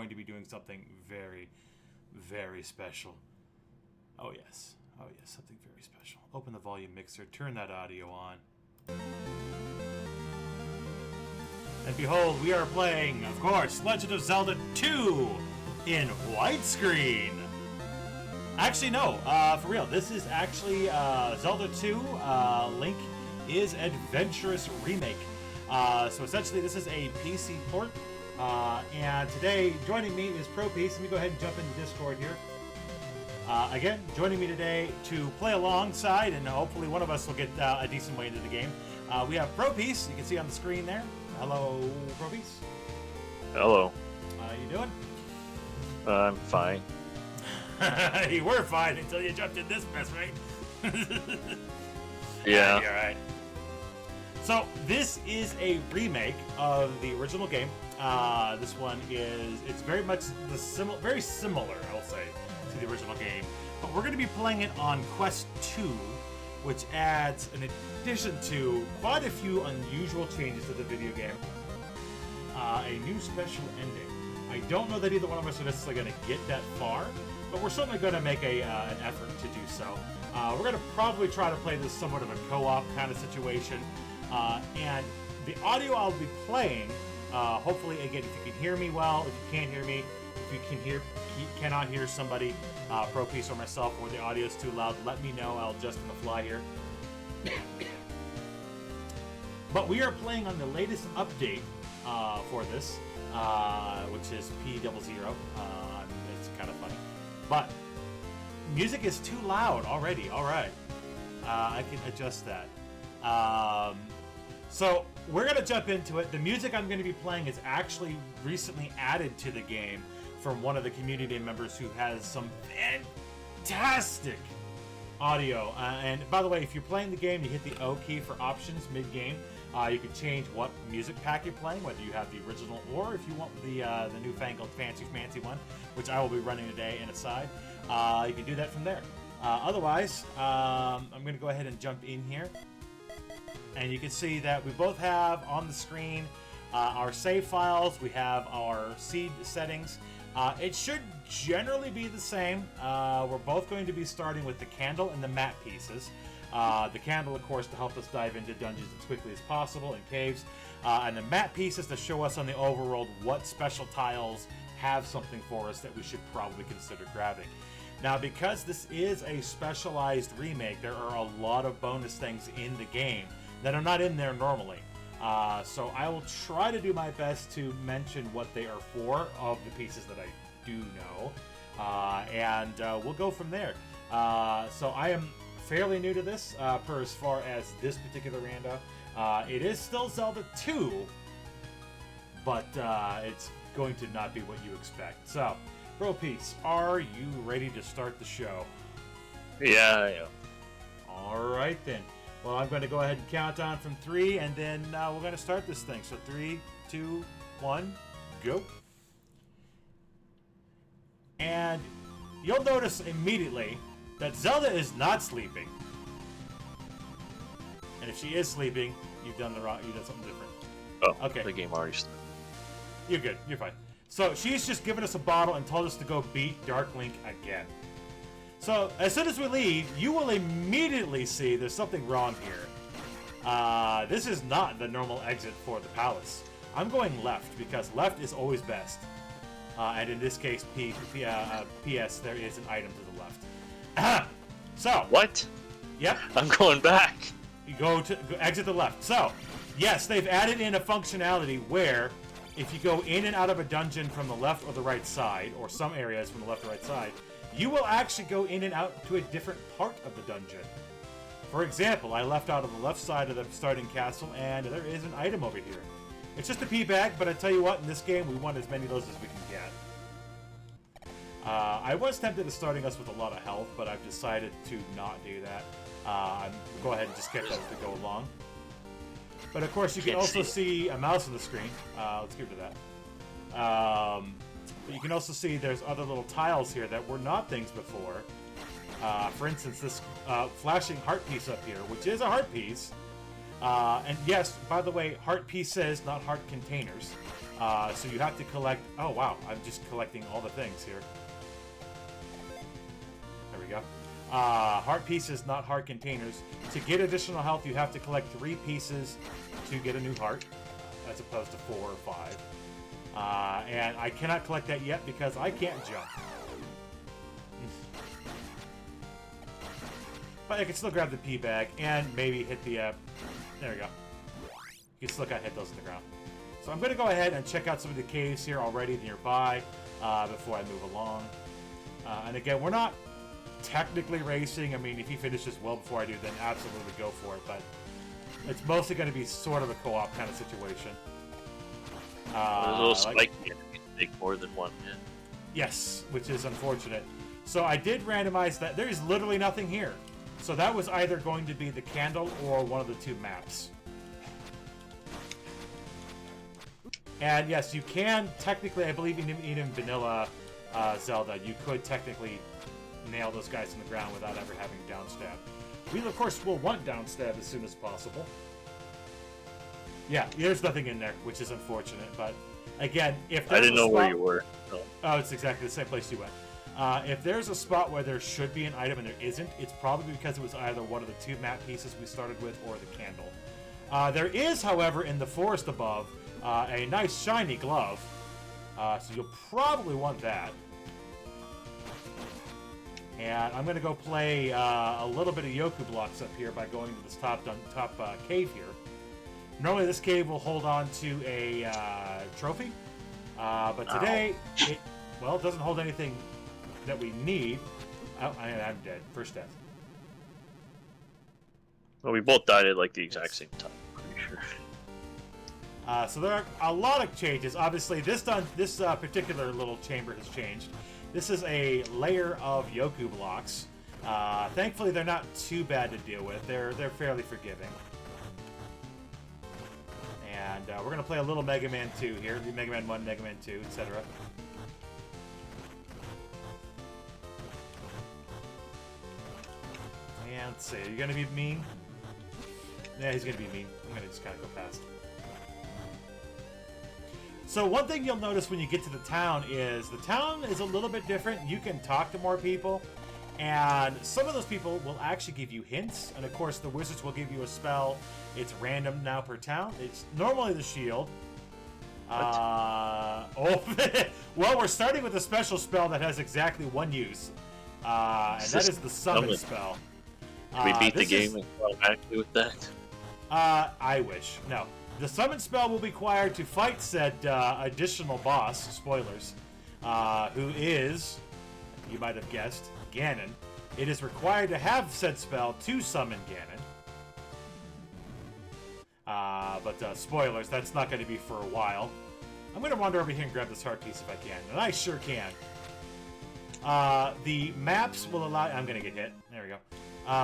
going to be doing something very, very special. Oh yes, something very special. Open the volume mixer, turn that audio on. And behold, we are playing, of course, Legend of Zelda 2 in widescreen. Actually, no, for real, this is actually Zelda 2, Link is Adventerous Remake. So essentially, this is a PC port. And today, joining me is ProPiece. Let me go ahead and jump into Discord here. Again, joining me today to play alongside, and hopefully one of us will get a decent way into the game. We have ProPiece. You can see on the screen there. Hello, ProPiece. Hello. How you doing? I'm fine. You were fine until you jumped in this mess, right? Yeah. You're right. So this is a remake of the original game. This one it's very much very similar, I'll say, to the original game. But we're going to be playing it on Quest 2, which adds, in addition to quite a few unusual changes to the video game, a new special ending. I don't know that either one of us are necessarily going to get that far, but we're certainly going to make an effort to do so. We're going to probably try to play this somewhat of a co-op kind of situation. And the audio I'll be playing, hopefully, again, if you can hear me well, if you can't hear me, if you cannot hear somebody, ProPiece or myself, or the audio is too loud, let me know. I'll adjust on the fly here. But we are playing on the latest update for this, which is P00. It's kind of funny. But music is too loud already. All right. I can adjust that. So we're going to jump into it. The music I'm going to be playing is actually recently added to the game from one of the community members who has some fantastic audio. And by the way, if you're playing the game, you hit the O key for options mid-game. You can change what music pack you're playing, whether you have the original or if you want the newfangled fancy one, which I will be running today and aside. You can do that from there. Otherwise, I'm going to go ahead and jump in here. And you can see that we both have on the screen our save files. We have our seed settings. It should generally be the same. We're both going to be starting with the candle and the map pieces. The candle, of course, to help us dive into dungeons as quickly as possible and caves. And the map pieces to show us on the overworld what special tiles have something for us that we should probably consider grabbing. Now, because this is a specialized remake, there are a lot of bonus things in the game that are not in there normally. So I will try to do my best to mention what they are for of the pieces that I do know. And we'll go from there. So I am fairly new to this per as far as this particular rando. It is still Zelda 2, but it's going to not be what you expect. So, ProPiece, are you ready to start the show? Yeah, I am. All right, then. Well, I'm going to go ahead and count down from 3, and then we're going to start this thing. So 3, 2, 1, go. And you'll notice immediately that Zelda is not sleeping. And if she is sleeping, you've done something different. Oh, okay. The game already started. You're good. You're fine. So she's just given us a bottle and told us to go beat Dark Link again. So as soon as we leave, you will immediately see there's something wrong here. This is not the normal exit for the palace. I'm going left because left is always best. And in this case, P.S. there is an item to the left. So. What? Yep. I'm going back. You go exit the left. So, yes, they've added in a functionality where if you go in and out of a dungeon from the left or the right side, or some areas from the left or right side, you will actually go in and out to a different part of the dungeon. For example, I left out of the left side of the starting castle, and there is an item over here. It's just a pea bag, but I tell you what, in this game, we want as many of those as we can get. I was tempted to starting us with a lot of health, but I've decided to not do that. Go ahead and just get those to go along. But of course, you can also see a mouse on the screen. Let's get rid of that. But you can also see there's other little tiles here that were not things before. For instance, this flashing heart piece up here, which is a heart piece. And yes, by the way, heart pieces, not heart containers. So you have to collect... Oh, wow. I'm just collecting all the things here. There we go. Heart pieces, not heart containers. To get additional health, you have to collect 3 pieces to get a new heart, as opposed to 4 or 5. And I cannot collect that yet because I can't jump. But I can still grab the P bag and maybe hit the... there we go. You can still gotta hit those in the ground. So I'm going to go ahead and check out some of the caves here already nearby before I move along. And again, we're not technically racing. I mean, if he finishes well before I do, then absolutely go for it. But it's mostly going to be sort of a co-op kind of situation. There's a little spike enemies take more than one hit. Yes, which is unfortunate. So I did randomize that. There is literally nothing here. So that was either going to be the candle or one of the 2 maps. And yes, you can technically, I believe even vanilla Zelda, you could technically nail those guys in the ground without ever having downstab. We, of course, will want downstab as soon as possible. Yeah, there's nothing in there, which is unfortunate. But again, if there's I didn't know where you were. No. Oh, it's exactly the same place you went. If there's a spot where there should be an item and there isn't, it's probably because it was either one of the 2 map pieces we started with or the candle. There is, however, in the forest above, a nice shiny glove. So you'll probably want that. And I'm going to go play a little bit of Yoku blocks up here by going to this top cave here. Normally this cave will hold on to a trophy. But today, it doesn't hold anything that we need. Oh, I'm dead. First death. Well, we both died at like the exact same time, pretty sure. So there are a lot of changes. Obviously, this particular little chamber has changed. This is a layer of Yoku blocks. Thankfully, they're not too bad to deal with. They're fairly forgiving. And we're going to play a little Mega Man 2 here. Mega Man 1, Mega Man 2, etc. And let's see, are you going to be mean? Yeah, he's going to be mean. I'm going to just kind of go past. So one thing you'll notice when you get to the town is a little bit different. You can talk to more people, and some of those people will actually give you hints. And of course, the wizards will give you a spell. It's random now per town. It's normally the shield. Well, we're starting with a special spell that has exactly 1 use, and that is the summon spell. Can we beat the game and automatically with that? I wish. No. The summon spell will be required to fight said additional boss, spoilers, who is, you might have guessed, Ganon. It is required to have said spell to summon Ganon. But spoilers, that's not going to be for a while. I'm going to wander over here and grab this heart piece if I can, and I sure can. The maps will allow... I'm going to get hit. There we go.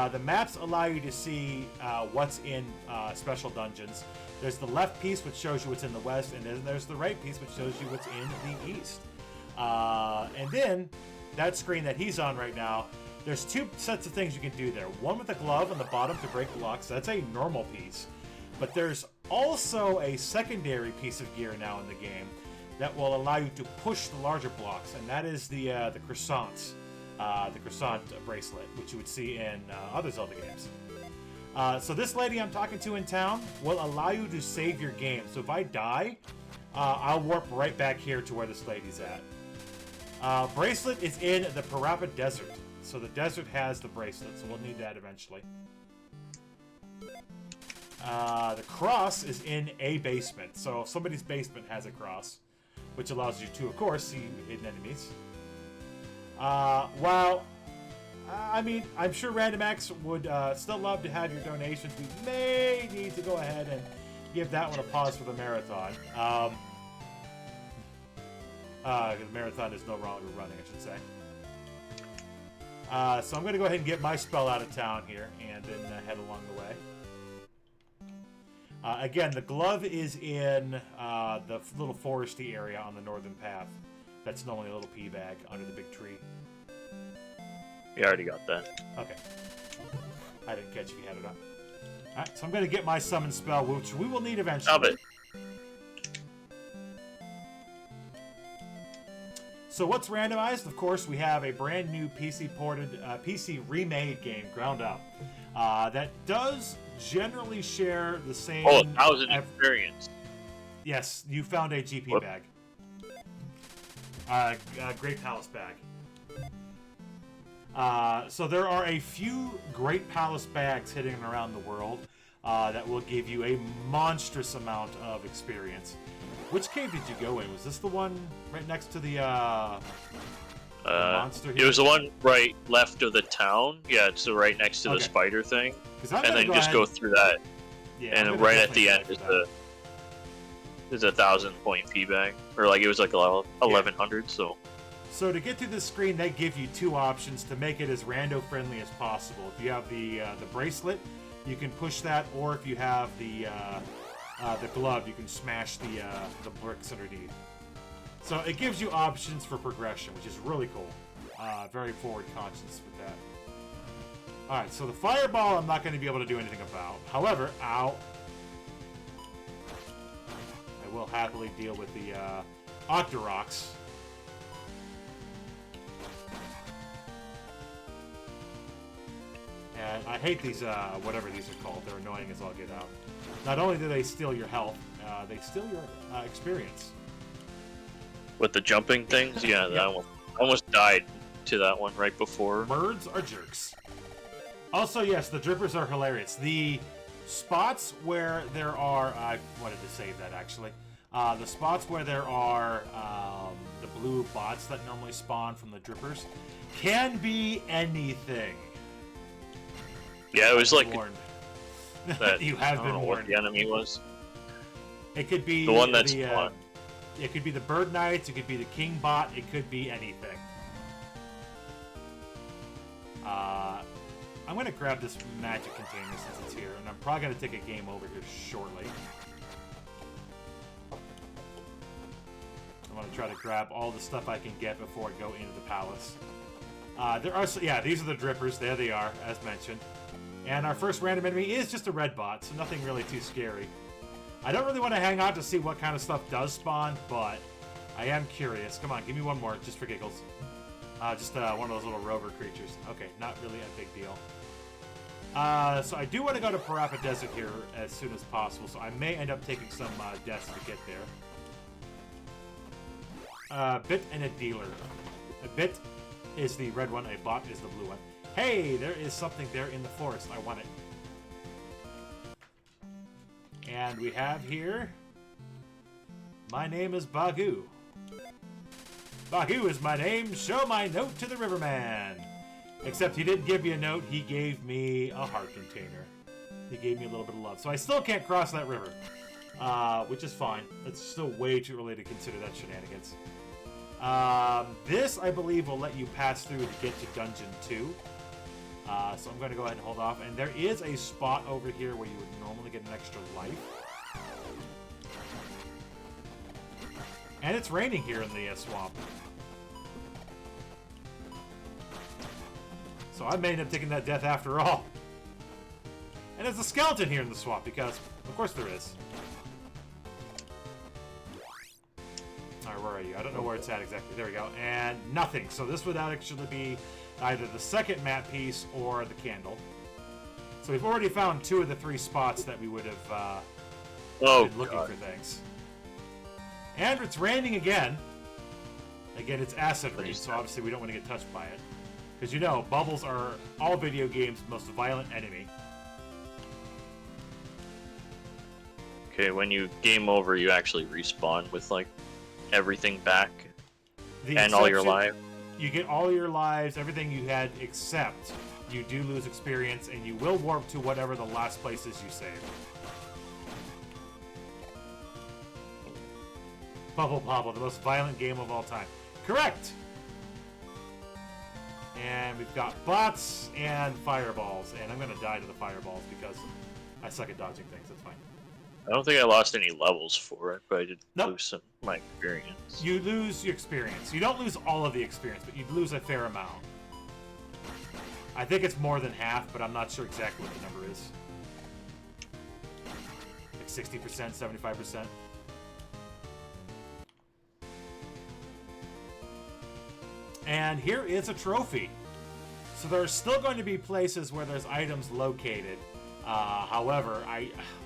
The maps allow you to see what's in special dungeons. There's the left piece, which shows you what's in the west, and then there's the right piece, which shows you what's in the east. And then, that screen that he's on right now, there's 2 sets of things you can do there. One with a glove on the bottom to break blocks. That's a normal piece. But there's also a secondary piece of gear now in the game that will allow you to push the larger blocks, and that is the croissants. The croissant bracelet, which you would see in other Zelda games. So this lady I'm talking to in town will allow you to save your game. So if I die, I'll warp right back here to where this lady's at. Bracelet is in the Parappa Desert. So the desert has the bracelet, so we'll need that eventually. The cross is in a basement. So if somebody's basement has a cross, which allows you to, of course, see hidden enemies. I mean, I'm sure RandomX would still love to have your donations. We may need to go ahead and give that one a pause for the marathon. The marathon is no longer running, I should say. So I'm going to go ahead and get my spell out of town here and then head along the way. Again, the glove is in the little foresty area on the northern path. That's normally a little pea bag under the big tree. We already got that. Okay. I didn't catch if you had it up. Alright, so I'm going to get my summon spell, which we will need eventually. Stop it. So what's randomized? Of course, we have a brand new PC remade game, ground up, that does generally share the same. Oh, 1,000 experience. Yes, you found a GP Whoop. bag. Great Palace bag. So there are a few Great Palace bags hidden around the world that will give you a monstrous amount of experience. Which cave did you go in? Was this the one right next to the monster here? It was the one right left of the town. Yeah, it's right next to the spider thing. And then just go through that. Yeah, and right at the end is a 1,000-point P bag. Or like it was like 1,100, so. So to get to this screen, they give you two options to make it as rando-friendly as possible. If you have the bracelet, you can push that, or if you have the glove, you can smash the bricks underneath. So it gives you options for progression, which is really cool. Very forward conscious with that. Alright, so the fireball I'm not going to be able to do anything about. However, ow. I will happily deal with the Octoroks. And I hate these, whatever these are called. They're annoying as all get out. Not only do they steal your health, they steal your experience. With the jumping things? Yeah, that one. I almost died to that one right before. Birds are jerks. Also, yes, the drippers are hilarious. The spots where there are... I wanted to save that, actually. The spots where there are the blue bots that normally spawn from the drippers can be anything. Yeah, it was like... That, you have been warned. What the enemy was. It could be the one that's it could be the bird knights. It could be the king bot. It could be anything. I'm gonna grab this magic container since it's here, and I'm probably gonna take a game over here shortly. I'm gonna try to grab all the stuff I can get before I go into the palace. There are these are the drippers. There they are, as mentioned. And our first random enemy is just a red bot, so nothing really too scary. I don't really want to hang out to see what kind of stuff does spawn, but I am curious. Come on, give me one more, just for giggles. Just one of those little rover creatures. Okay, not really a big deal. So I do want to go to Parappa Desert here as soon as possible, so I may end up taking some deaths to get there. Bit and a dealer. A bit is the red one, a bot is the blue one. Hey, there is something there in the forest. I want it. And we have here... My name is Bagu. Bagu is my name. Show my note to the Riverman. Except he didn't give me a note. He gave me a heart container. He gave me a little bit of love. So I still can't cross that river. Which is fine. It's still way too early to consider that shenanigans. This, I believe, will let you pass through to get to Dungeon 2. So I'm going to go ahead and hold off. And there is a spot over here where you would normally get an extra life. And it's raining here in the swamp. So I may end up taking that death after all. And there's a skeleton here in the swamp because, of course there is. Alright, where are you? I don't know where it's at exactly. There we go. And nothing. So this would actually be either the second map piece or the candle. So we've already found 2 of the 3 spots that we would have been looking for things. And it's raining again. Again, it's acid rain, so obviously we don't want to get touched by it. Because you know, bubbles are all video games' most violent enemy. Okay, when you game over, you actually respawn with, like, everything back. And all your lives. You get all your lives, everything you had, except you do lose experience, and you will warp to whatever the last place is you saved. Bubble Bobble, the most violent game of all time. Correct! And we've got bots and fireballs, and I'm going to die to the fireballs because I suck at dodging things, that's fine. I don't think I lost any levels for it, but I did lose some of my experience. You lose your experience. You don't lose all of the experience, but you lose a fair amount. I think it's more than half, but I'm not sure exactly what the number is. Like 60%, 75%. And here is a trophy. So there's still going to be places where there's items located. However,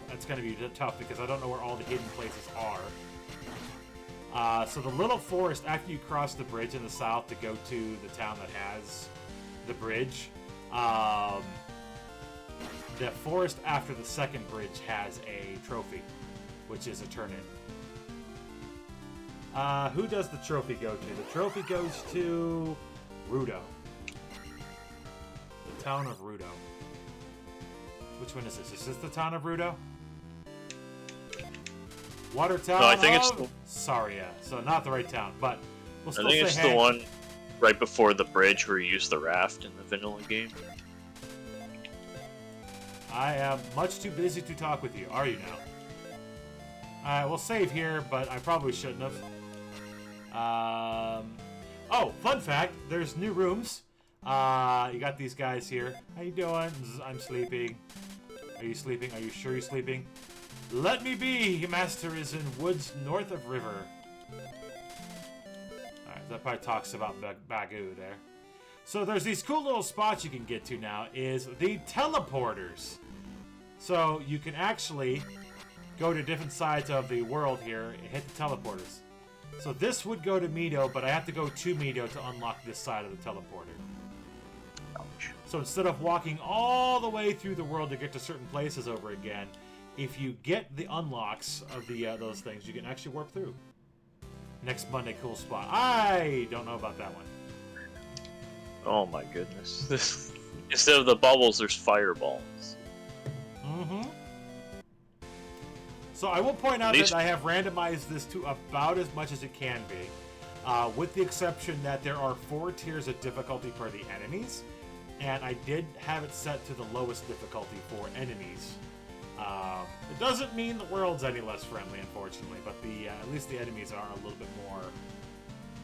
that's going to be tough because I don't know where all the hidden places are. So the little forest, after you cross the bridge in the south to go to the town that has the bridge, the forest after the second bridge has a trophy, which is a turn-in. Who does the trophy go to? The trophy goes to Rudo. The town of Rudo. Which one is this? Is this the town of Rudo? Water town. No, I think it's Saria. So not the right town, but we'll still I think say it's the one right before the bridge where you use the raft in the vanilla game. I am much too busy to talk with you. Are you now? Alright, we'll save here, but I probably shouldn't have. Oh, fun fact, there's new rooms. You got these guys here. How you doing? I'm sleeping. Are you sleeping? Are you sure you're sleeping? Let me be! Master is in woods north of river. Alright, that probably talks about Bagu there. So there's these cool little spots you can get to now, is the teleporters. So you can actually go to different sides of the world here and hit the teleporters. So this would go to Mido, but I have to go to Mido to unlock this side of the teleporter. Ouch. So instead of walking all the way through the world to get to certain places over again, if you get the unlocks of the those things, you can actually warp through. Next Monday, cool spot. I don't know about that one. Oh my goodness. This instead of the bubbles, there's fireballs. Mm-hmm. So I will point out that I have randomized this to about as much as it can be, with the exception that there are 4 tiers of difficulty for the enemies, and I did have it set to the lowest difficulty for enemies. It doesn't mean the world's any less friendly, unfortunately, but at least the enemies are a little bit more,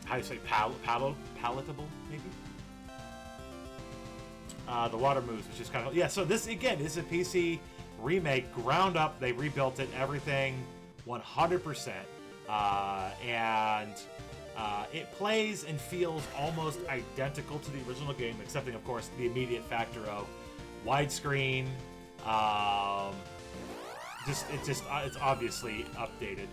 how do you say, palatable, maybe? The water moves, which is kind of... Yeah, so this, again, is a PC remake, ground up. They rebuilt it, everything, 100%. It plays and feels almost identical to the original game, excepting, of course, the immediate factor of widescreen. It's obviously updated.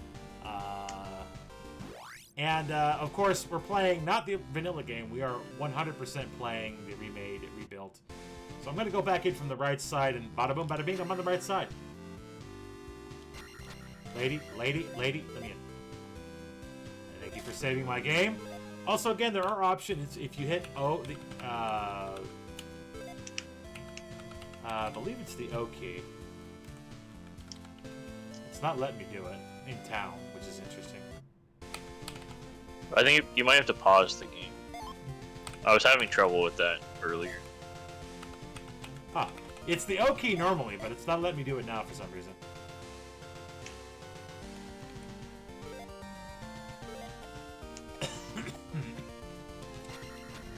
Of course, we're playing not the vanilla game. We are 100% playing the remade, rebuilt. So I'm going to go back in from the right side, and bada boom, bada bing, I'm on the right side. Lady, let me in. Thank you for saving my game. Also, again, there are options if you hit I believe it's the O key. It's not letting me do it in town, which is interesting. I think you might have to pause the game. I was having trouble with that earlier. Huh. It's the O key normally, but it's not letting me do it now for some reason.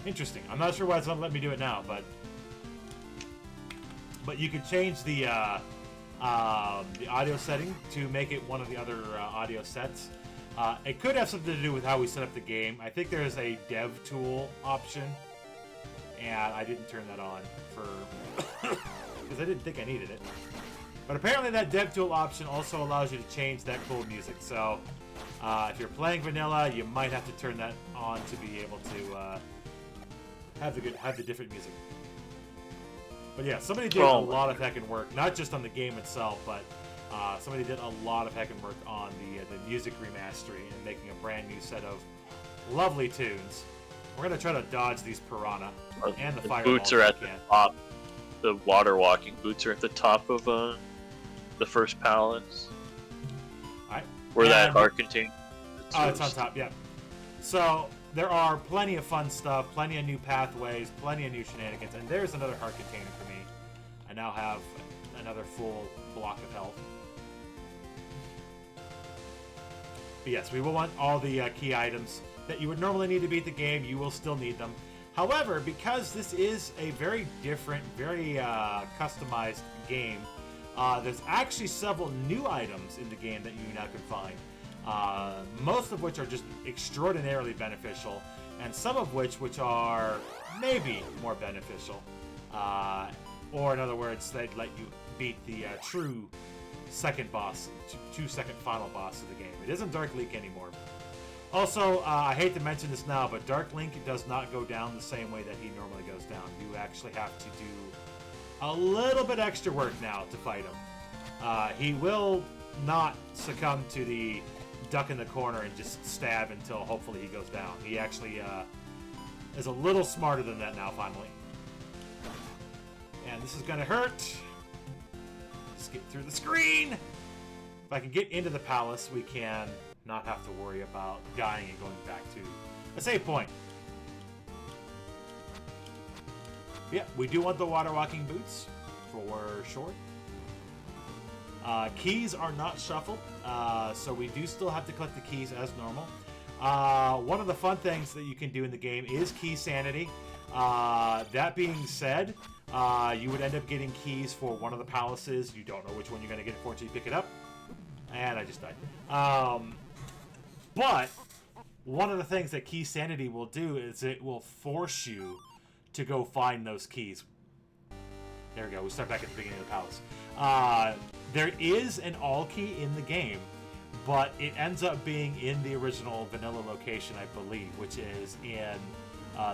Interesting. I'm not sure why it's not letting me do it now, but you can change the audio setting to make it one of the other audio sets. It could have something to do with how we set up the game. I think there's a dev tool option, and I didn't turn that on because I didn't think I needed it. But apparently that dev tool option also allows you to change that cool music. So if you're playing vanilla, you might have to turn that on to be able to have the different music. But yeah, somebody did a lot of heckin' work, not just on the game itself, but somebody did a lot of heckin' work on the music remastering and making a brand new set of lovely tunes. We're gonna try to dodge these piranha and the fireballs. Boots are at the top. The water walking boots are at the top of the first palace. Alright. Where that heart contains. Oh, it's on top, yeah. So there are plenty of fun stuff, plenty of new pathways, plenty of new shenanigans, and there's another heart container for me. I now have another full block of health. But yes, we will want all the key items that you would normally need to beat the game. You will still need them. However, because this is a very different, very customized game, there's actually several new items in the game that you now can find. Most of which are just extraordinarily beneficial. and some of which are maybe more beneficial. Or in other words, they'd let you beat the true second boss, second final boss of the game. It isn't Dark Link anymore. Also, I hate to mention this now, but Dark Link does not go down the same way that he normally goes down. You actually have to do a little bit extra work now to fight him. He will not succumb to the duck in the corner and just stab until hopefully he goes down. He actually is a little smarter than that now, finally. And this is gonna hurt. Just get through the screen. If I can get into the palace, we can not have to worry about dying and going back to a save point. Yeah, we do want the water walking boots for sure. Keys are not shuffled, so we do still have to collect the keys as normal. One of the fun things that you can do in the game is key sanity. That being said, you would end up getting keys for one of the palaces. You don't know which one you're going to get for until you pick it up. And I just died. But one of the things that key sanity will do is it will force you to go find those keys. There we go. We start back at the beginning of the palace. There is an all key in the game, but it ends up being in the original vanilla location, I believe, which is in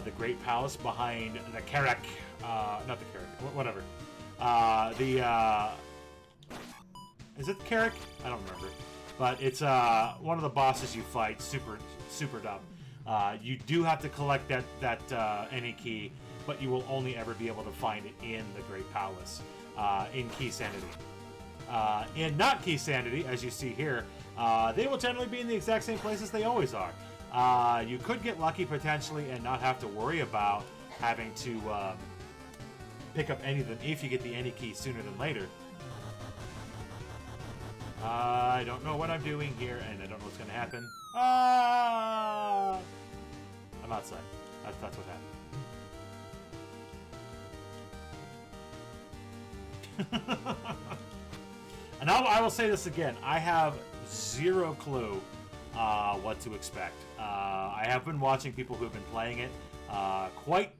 the Great Palace behind the Carrack. Not the Carrack. Whatever. Is it the Carrack? I don't remember. But it's one of the bosses you fight. Super dumb. You do have to collect that any key, but you will only ever be able to find it in the Great Palace in Key Sanity. In not Key Sanity, as you see here, they will generally be in the exact same places they always are. You could get lucky potentially and not have to worry about having to pick up any of them if you get the any key sooner than later. I don't know what I'm doing here, and I don't know what's going to happen. I'm outside. That's what happened. And I will say this again. I have zero clue what to expect. I have been watching people who have been playing it quite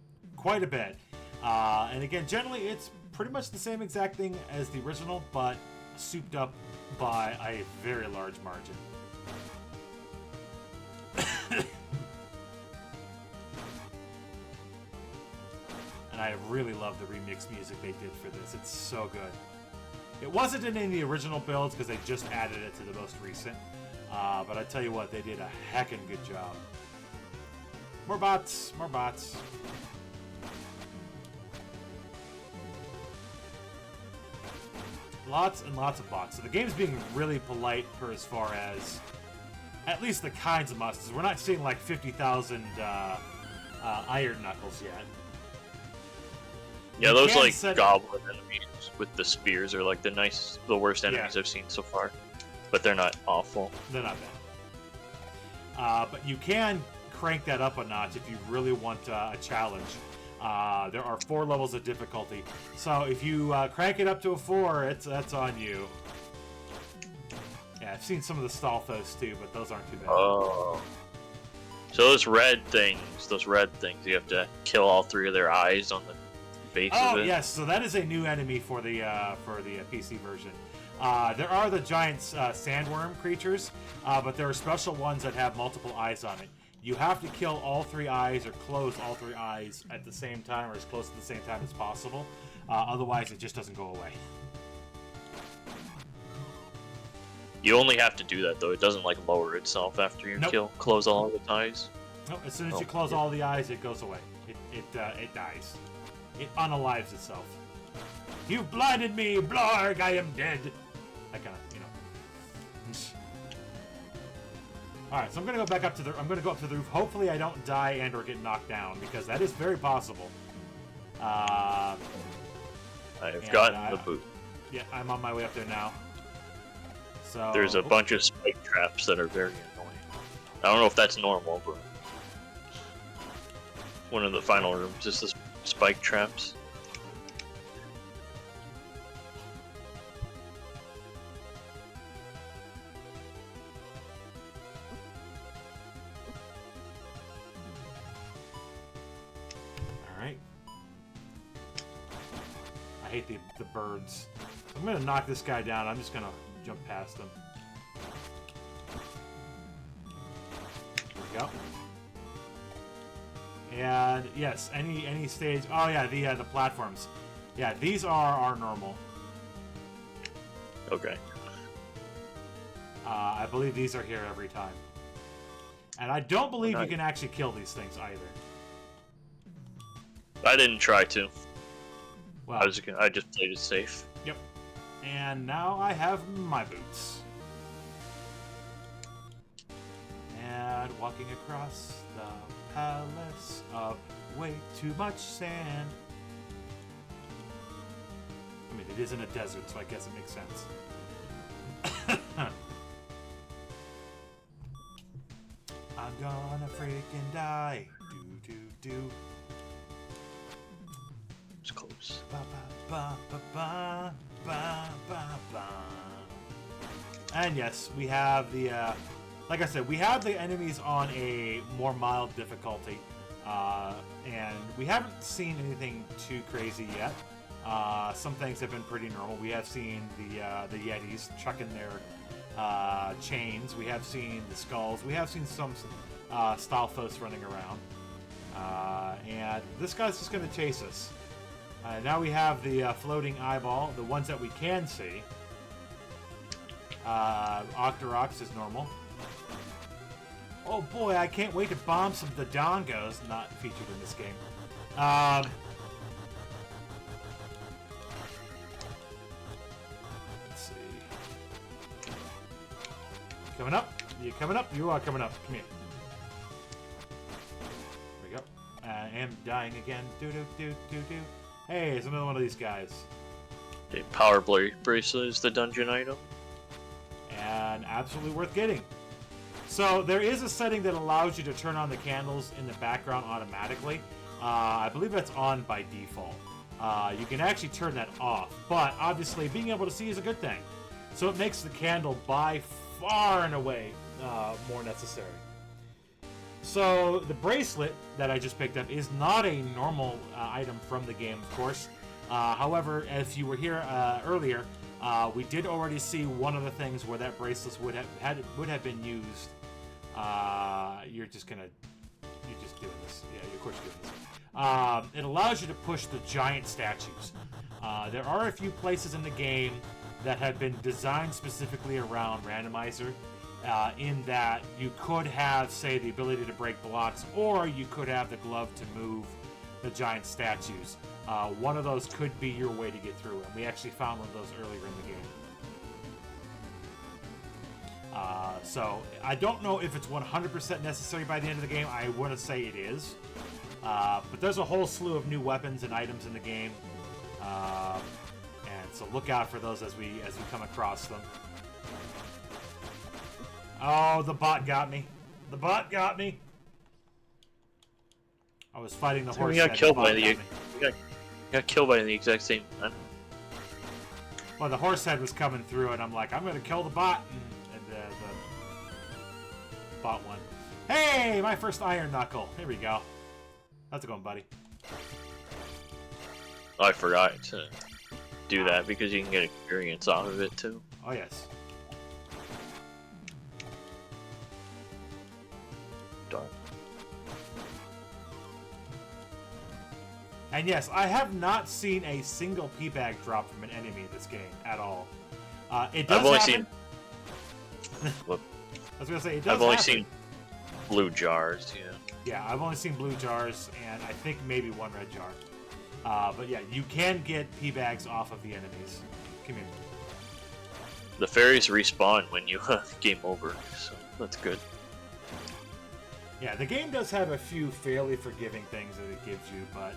a bit. And again, generally it's pretty much the same exact thing as the original, but souped up by a very large margin. And I really love the remix music they did for this. It's so good. It wasn't in any of the original builds because they just added it to the most recent. But I tell you what, they did a heckin' good job. More bots, more bots. Lots and lots of bots. So the game's being really polite for as far as at least the kinds of monsters. We're not seeing like 50,000 iron knuckles yet. Yeah, those like goblin enemies with the spears are like the worst enemies I've seen so far. But they're not awful. They're not bad. But you can crank that up a notch if you really want a challenge. There are 4 levels of difficulty. So if you crank it up to a 4, that's on you. Yeah, I've seen some of the Stalthos too, but those aren't too bad. Oh. So those red things, you have to kill all 3 of their eyes on the base of it? Oh, yes. So that is a new enemy for the PC version. There are the giant sandworm creatures, but there are special ones that have multiple eyes on it. You have to kill all 3 eyes or close all 3 eyes at the same time or as close to the same time as possible. Otherwise, it just doesn't go away. You only have to do that, though. It doesn't, like, lower itself after you close all of its eyes. No, as soon as you close all the eyes, it goes away. It dies. It unalives itself. You've blinded me, Blarg, I am dead. That kind of, you know. Alright, so I'm gonna go back up to I'm gonna go up to the roof. Hopefully I don't die and or get knocked down, because that is very possible. I've gotten the boot. Yeah, I'm on my way up there now. So there's a bunch of spike traps that are very annoying. I don't know if that's normal, but one of the final rooms is the spike traps. I hate the birds. I'm gonna knock this guy down. I'm just gonna jump past him. There we go. And yes, any stage. Oh yeah, the platforms. Yeah, these are normal. Okay. I believe these are here every time. And I don't believe you can actually kill these things either. I didn't try to. Well, I just played it safe. Yep. And now I have my boots. And walking across the palace of way too much sand. I mean, it is in a desert, so I guess it makes sense. I'm gonna freaking die. Do, do, do. It's close. Ba, ba, ba, ba, ba, ba, ba. And yes, we have the, like I said, we have the enemies on a more mild difficulty. And we haven't seen anything too crazy yet. Some things have been pretty normal. We have seen the Yetis chucking their chains. We have seen the skulls. We have seen some Stalfos running around. And this guy's just going to chase us. Now we have the floating eyeball, the ones that we can see. Octorox is normal. Oh boy, I can't wait to bomb some Dodongos, not featured in this game. Let's see. Coming up? You coming up? You are coming up. Come here. There we go. I am dying again. Do-do-do-do-do. Hey, it's another one of these guys. The power bracelet is the dungeon item. And absolutely worth getting. So there is a setting that allows you to turn on the candles in the background automatically. I believe that's on by default. You can actually turn that off, but obviously being able to see is a good thing. So it makes the candle by far and away more necessary. So the bracelet that I just picked up is not a normal item from the game, of course. However, if you were here earlier, we did already see one of the things where that bracelet would have been used. You're just doing this. Yeah, of course you're doing this. It allows you to push the giant statues. There are a few places in the game that have been designed specifically around Randomizer, in that you could have, say, the ability to break blocks, or you could have the glove to move the giant statues. One of those could be your way to get through, and we actually found one of those earlier in the game. So I don't know if it's 100% necessary by the end of the game. I want to say it is. But there's a whole slew of new weapons and items in the game. And so look out for those as we come across them. Oh, the bot got me. The bot got me. I was fighting the horse. We got killed by the exact same time. Well, the horse head was coming through, and I'm like, I'm going to kill the bot. And the bot won. Hey, my first iron knuckle. Here we go. How's it going, buddy? I forgot to do that because you can get experience out of it too. Oh, yes. Darn. And yes, I have not seen a single P-bag drop from an enemy in this game at all. It does I've only happen. seen. Whoop. I was gonna say it does. I've only happen. seen blue jars. Yeah. Yeah, I've only seen blue jars, and I think maybe one red jar. But yeah, you can get P-bags off of the enemies. Come here. The fairies respawn when you game over, so that's good. Yeah, the game does have a few fairly forgiving things that it gives you, but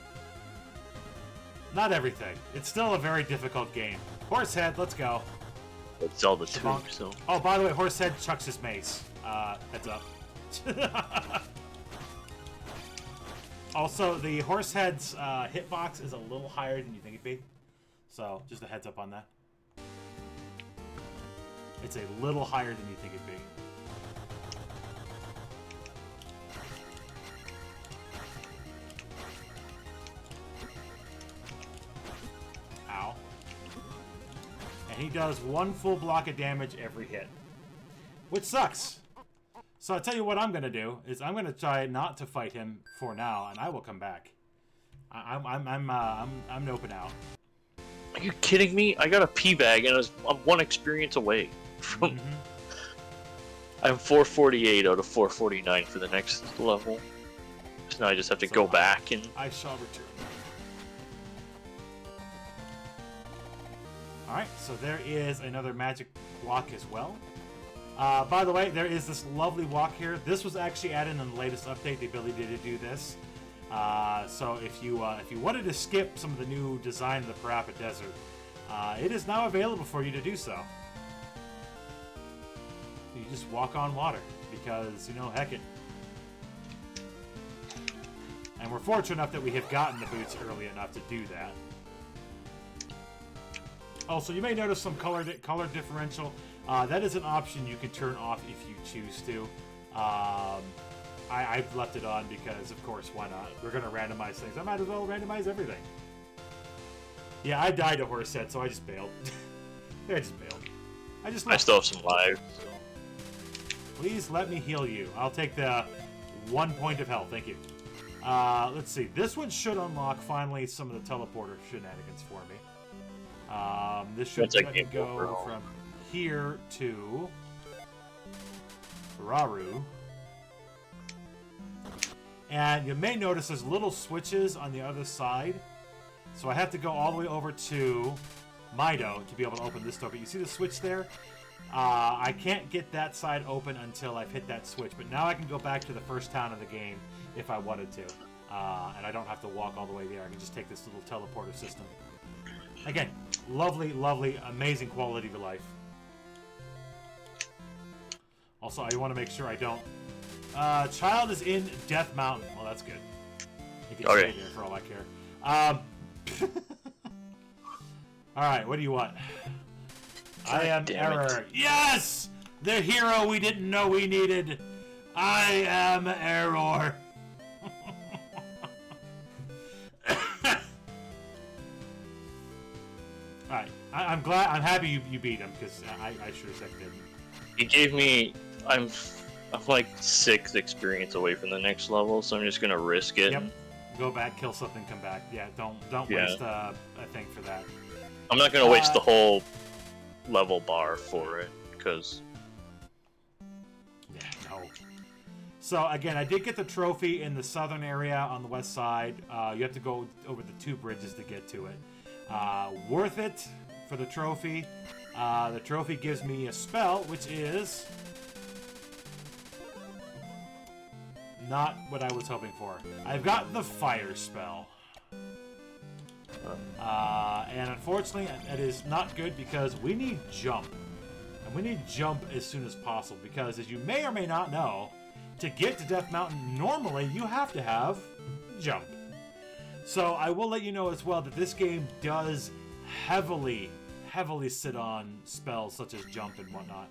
not everything. It's still a very difficult game. Horsehead, let's go. It's Zelda 2, Shabonk. so. Oh, by the way, Horsehead chucks his mace. Heads up. Also, the Horsehead's hitbox is a little higher than you think it'd be. So, just a heads up on that. It's a little higher than you think it'd be. Ow. he does 1 full block of damage every hit, which sucks. So I'll tell you what I'm gonna do is I'm gonna try not to fight him for now, and I will come back. I'm noping out. Are you kidding me? I got a P bag and I'm 1 experience away from. I'm 448 out of 449 for the next level. So now I just have to go back and. I shall return. Alright, so there is another magic walk as well. By the way, there is this lovely walk here. This was actually added in the latest update, the ability to do this. So if you wanted to skip some of the new design of the Parappa Desert, it is now available for you to do so. You just walk on water because, you know, heck it. And we're fortunate enough that we have gotten the boots early enough to do that. Also, you may notice some color differential. That is an option you can turn off if you choose to. I've left it on because, of course, why not? We're going to randomize things. I might as well randomize everything. Yeah, I died a horse head, so I just bailed. I just bailed. I still have some lives. So. Please let me heal you. I'll take the 1 point of health. Thank you. Let's see. This one should unlock, finally, some of the teleporter shenanigans for me. This should let me go from here to Raru. And you may notice there's little switches on the other side. So I have to go all the way over to Mido to be able to open this door. But you see the switch there? I can't get that side open until I've hit that switch. But now I can go back to the first town of the game if I wanted to. And I don't have to walk all the way there. I can just take this little teleporter system. Again, lovely, lovely, amazing quality of life. Also, I want to make sure I don't... child is in Death Mountain. Well, that's good. You can stay there for all I care. Alright, what do you want? I am Error. Yes! The hero we didn't know we needed. I am Error. Alright, I'm glad, I'm happy you beat him, because I sure as heck didn't. He gave me, I'm like 6 experience away from the next level, so I'm just gonna risk it. Yep. Go back, kill something, come back. Yeah, don't waste a thing for that. I'm not gonna waste the whole level bar for it, because... Yeah, no. So, again, I did get the trophy in the southern area on the west side. You have to go over the 2 bridges to get to it. Worth it for the trophy. The trophy gives me a spell, which is... not what I was hoping for. I've got the fire spell. And unfortunately, it is not good because we need jump. And we need jump as soon as possible because, as you may or may not know, to get to Death Mountain, normally you have to have jump. So I will let you know as well that this game does heavily sit on spells such as jump and whatnot.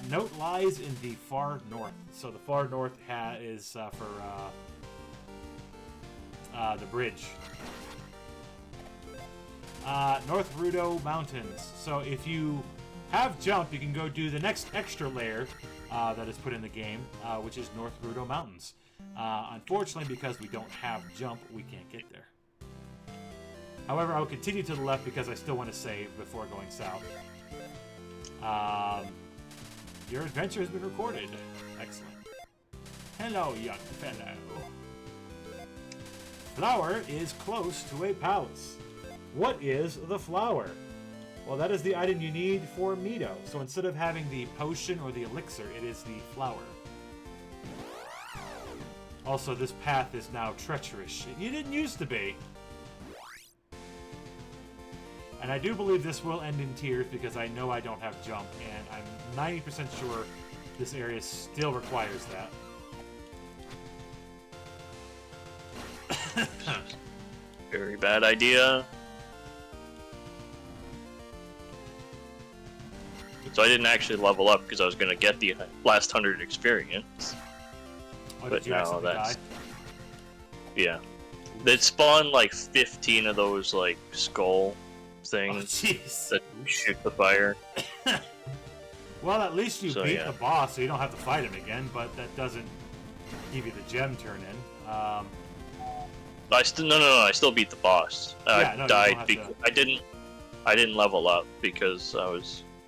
Note lies in the far north. So the far north is for the bridge. North Rudo Mountains. So if you have jump, you can go do the next extra layer that is put in the game, which is North Rudo Mountains. Unfortunately, because we don't have jump, we can't get there. However, I will continue to the left because I still want to save before going south. Your adventure has been recorded. Excellent. Hello, young fellow. Flower is close to a palace. What is the flower? Well, that is the item you need for Mido. So instead of having the potion or the elixir, it is the flower. Also, this path is now treacherous. It didn't used to be. And I do believe this will end in tears because I know I don't have jump, and I'm 90% sure this area still requires that. Very bad idea. So I didn't actually level up because I was going to get the last 100 experience. Oh, but now that's... Yeah. They spawned like 15 of those like skull thing jeez. that shoot the fire. Well, at least you beat yeah. the boss, so you don't have to fight him again. But that doesn't give you the gem turn in. I still beat the boss. Yeah, no, I died you don't because have to... I didn't level up because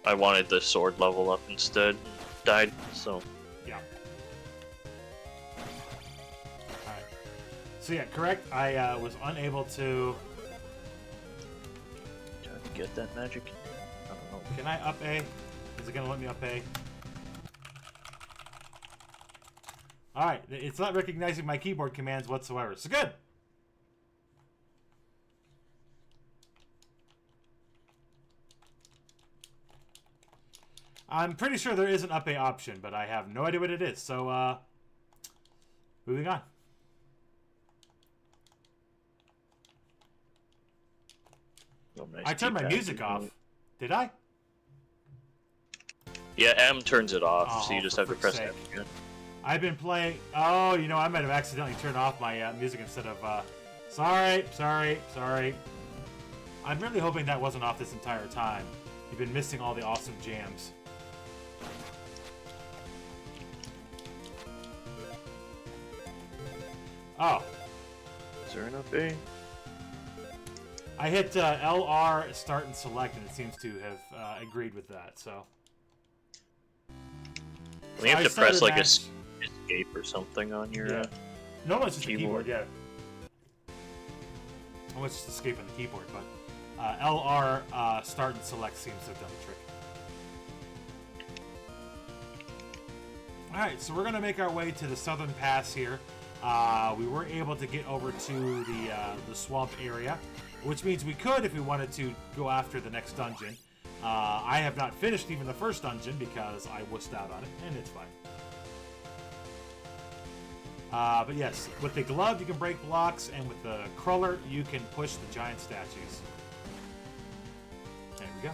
I wanted the sword level up instead. Died, so yeah. All right. So yeah, correct. I was unable to. trying to get that magic. I don't know. Can I up A? Is it gonna let me up A? All right. It's not recognizing my keyboard commands whatsoever. So good. I'm pretty sure there is an up A option, but I have no idea what it is. So, moving on. Oh, nice I turned my keypad. music off. Did I? Yeah, M turns it off, Oh, so you just for have to press frick's M sake. again. I've been playing... Oh, you know, I might have accidentally turned off my music instead of... Sorry. I'm really hoping that wasn't off this entire time. You've been missing all the awesome jams. Oh. Is there an up A? I hit LR, start, and select, and it seems to have agreed with that, so... Well, you have I to press started like match- escape or something on your. Yeah. No, it's just keyboard. the keyboard, yeah. Oh, it's just escape on the keyboard, but LR, start, and select seems to have done the trick. Alright, so we're going to make our way to the southern pass here. We were able to get over to the swamp area, which means we could, if we wanted to, go after the next dungeon. I have not finished even the first dungeon because I wussed out on it, and it's fine. But yes, with the glove you can break blocks, and with the crawler you can push the giant statues. There we go.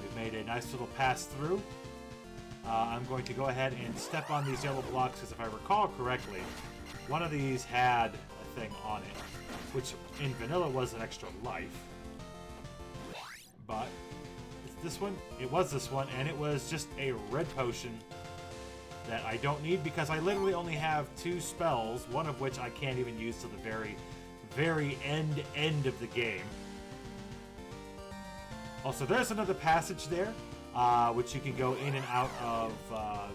We've made a nice little pass through. I'm going to go ahead and step on these yellow blocks, because if I recall correctly, one of these had a thing on it, which in vanilla was an extra life. But it's this one. It was this one, and it was just a red potion that I don't need because I literally only have 2 spells, one of which I can't even use to the very, very end of the game. Also, there's another passage there, which you can go in and out of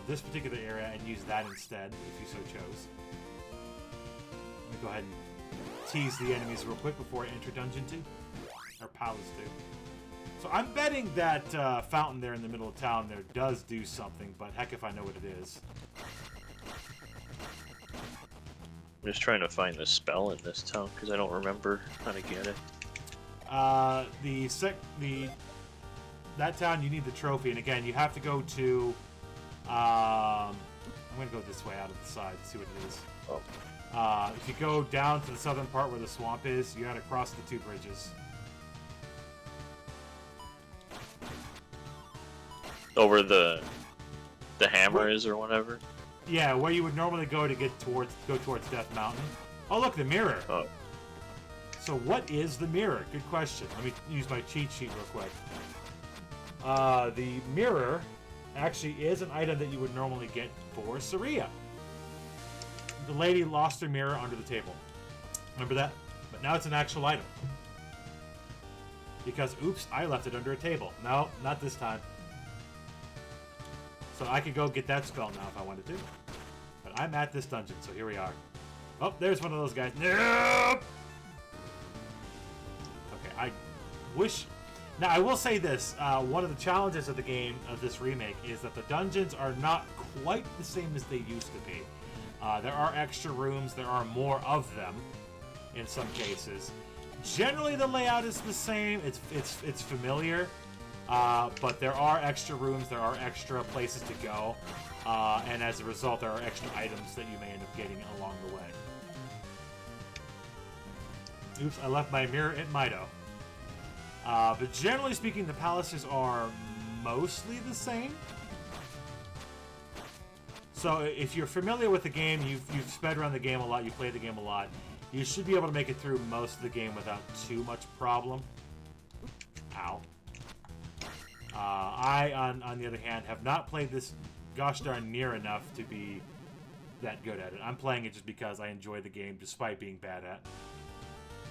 this particular area and use that instead, if you so chose. Let me go ahead and tease the enemies real quick before I enter Dungeon 2. Or Palace 2. So I'm betting that fountain there in the middle of town there does do something, but heck if I know what it is. I'm just trying to find the spell in this town because I don't remember how to get it. That town you need the trophy, and again you have to go to. I'm gonna go this way out of the side to see what it is. Oh. If you go down to the southern part where the swamp is, you gotta cross the 2 bridges. Over the hammer is or whatever. Yeah, where you would normally go to go towards Death Mountain. Oh look, the mirror. Oh. So what is the mirror? Good question. Let me use my cheat sheet real quick. The mirror actually is an item that you would normally get for Saria. The lady lost her mirror under the table. Remember that? But now it's an actual item. Because, oops, I left it under a table. No, not this time. So I could go get that spell now if I wanted to. But I'm at this dungeon, so here we are. Oh, there's one of those guys. Nope! Okay, I wish... Now, I will say this. One of the challenges of the game, of this remake, is that the dungeons are not quite the same as they used to be. There are extra rooms. There are more of them in some cases. Generally, the layout is the same. It's familiar. But there are extra rooms, there are extra places to go, and as a result, there are extra items that you may end up getting along the way. Oops, I left my mirror at Mido. But generally speaking, the palaces are mostly the same. So if you're familiar with the game, you've sped around the game a lot, you played the game a lot, You should be able to make it through most of the game without too much problem. Ow. I, on the other hand, have not played this gosh darn near enough to be that good at it. I'm playing it just because I enjoy the game despite being bad at it.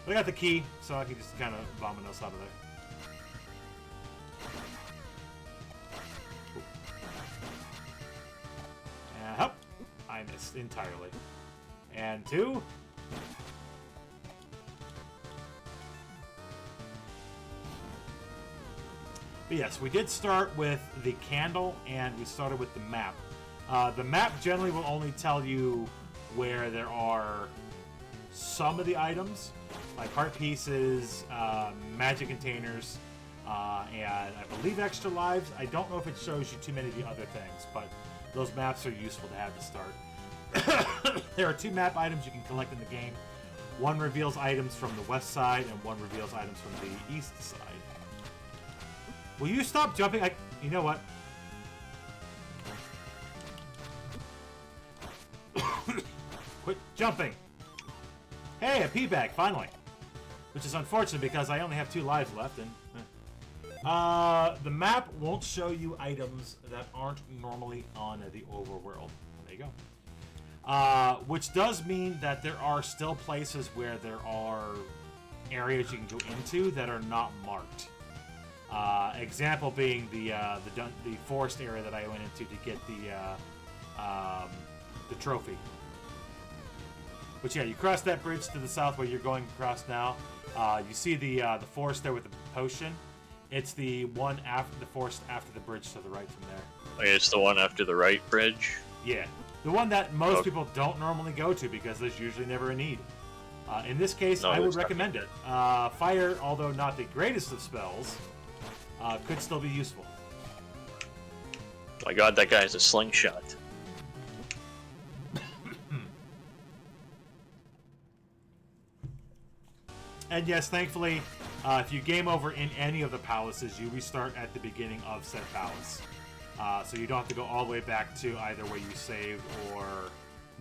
But I got the key, so I can just kind of vominos out of there. And up. I missed entirely. And 2. But yes, we did start with the candle, and we started with the map. The map generally will only tell you where there are some of the items, like heart pieces, magic containers, and I believe extra lives. I don't know if it shows you too many of the other things, but those maps are useful to have to start. There are 2 map items you can collect in the game. One reveals items from the west side, and one reveals items from the east side. Will you stop jumping? You know what? Quit jumping! Hey, a pea bag, finally! Which is unfortunate because I only have 2 lives left, and... the map won't show you items that aren't normally on the overworld. There you go. Which does mean that there are still places where there are areas you can go into that are not marked. Example being the forest area that I went into to get the trophy. But yeah, you cross that bridge to the south where you're going across now. You see the forest there with the potion. It's the one after the forest after the bridge to the right from there. Okay, it's the one after the right bridge? Yeah. The one that most people don't normally go to because there's usually never a need. In this case, I would recommend it. Fire, although not the greatest of spells, could still be useful. My god, that guy has a slingshot. And yes, thankfully, if you game over in any of the palaces, you restart at the beginning of said palace. So you don't have to go all the way back to either where you saved or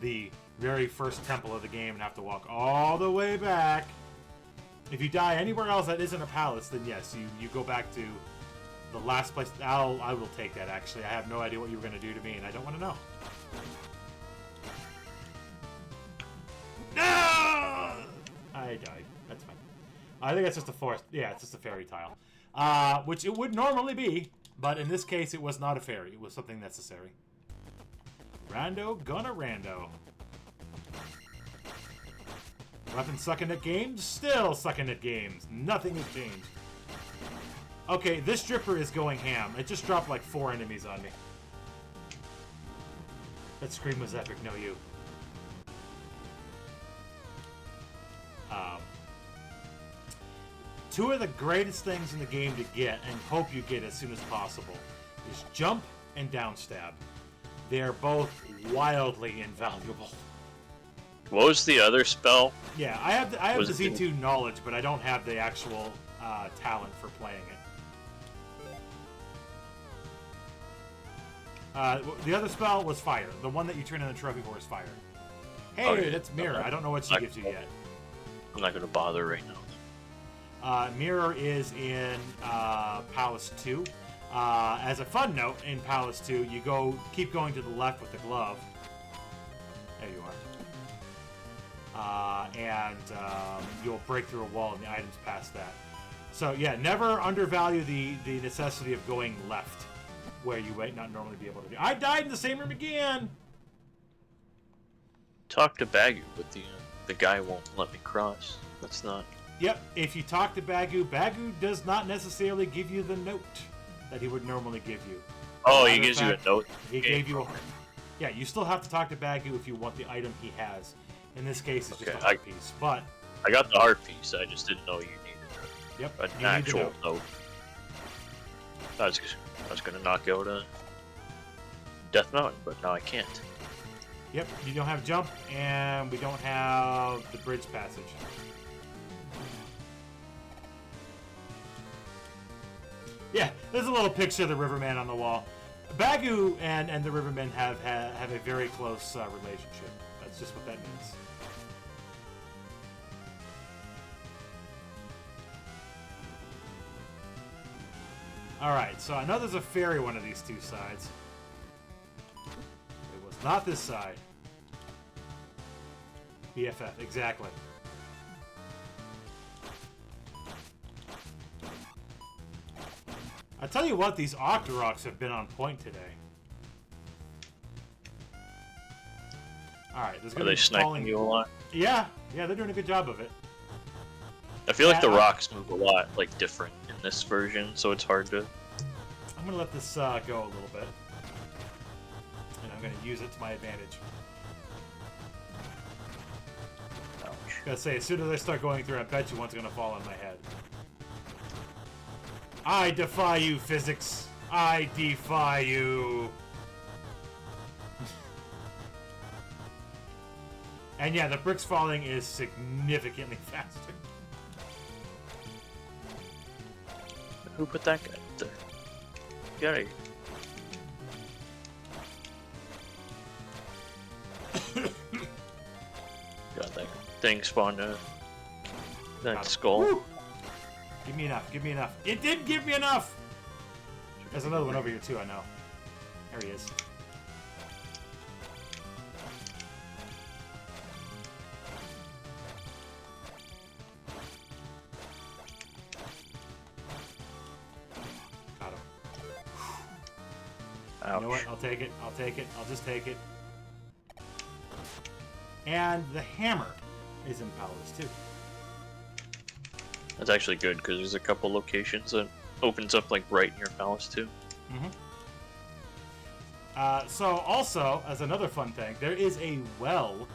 the very first temple of the game and have to walk all the way back. If you die anywhere else that isn't a palace, then yes, you go back to the last place. I will take that, actually. I have no idea what you were going to do to me, and I don't want to know. No! I died. That's fine. I think it's just a forest. Yeah, it's just a fairy tile. Which it would normally be, but in this case, it was not a fairy. It was something necessary. Rando gonna rando. Weapon sucking at games? Still sucking at games. Nothing has changed. Okay, this dripper is going ham. It just dropped like 4 enemies on me. That scream was epic, no you. Two of the greatest things in the game to get, and hope you get as soon as possible, is jump and downstab. They're both wildly invaluable. What was the other spell? Yeah, I have the Z2 knowledge, but I don't have the actual talent for playing it. The other spell was fire. The one that you turn in the trophy for is fire. Hey, okay. That's Mirror. I don't know what she gives you yet. I'm not going to bother right now. Mirror is in Palace 2. As a fun note, in Palace 2, you keep going to the left with the glove. There you are. And you'll break through a wall and the items past that. So yeah, never undervalue the necessity of going left, where you might not normally be able to do. I died in the same room again! Talk to Bagu, but the guy won't let me cross. That's not... Yep, if you talk to Bagu, Bagu does not necessarily give you the note that he would normally give you. Oh, he gives you a note? He gave you a... Yeah, you still have to talk to Bagu if you want the item he has. In this case, it's just a heart piece, but... I got the heart piece, I just didn't know you needed an actual note. I was going to knock out a Death Mountain, but now I can't. Yep, you don't have jump, and we don't have the bridge passage. Yeah, there's a little picture of the Riverman on the wall. Bagu and the Riverman have a very close relationship. That's just what that means. Alright, so I know there's a fairy one of these two sides. It was not this side. BFF, exactly. I tell you what, these Octoroks have been on point today. Alright, there's gonna Are be they sniping falling... you a lot? Yeah, they're doing a good job of it. I feel like the rocks move a lot, like, different in this version, so it's hard to... I'm gonna let this go a little bit. And I'm gonna use it to my advantage. Ouch. Gotta say, as soon as I start going through, I bet you one's gonna fall on my head. I defy you, physics! I defy you! And yeah, the bricks falling is significantly faster. Who put that guy up there? Get out of here. God, that thing spawned a... that skull. Woo! Give me enough, give me enough. It did give me enough! There's another one over here too, I know. There he is. Got him. Ouch. You know what? I'll take it. I'll take it. I'll just take it. And the hammer is in Palace too. That's actually good, because there's a couple locations that opens up, like, right near Palace too. Mm-hmm. So also, as another fun thing, there is a well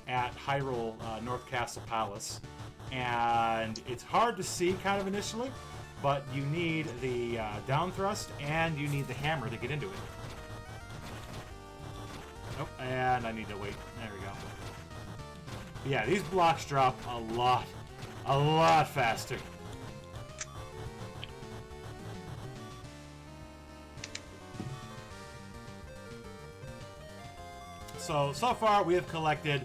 at Hyrule North Castle Palace, and it's hard to see kind of initially, but you need the down thrust and you need the hammer to get into it. Oh, and I need to wait. There we go. But yeah, these blocks drop a lot faster. So far we have collected,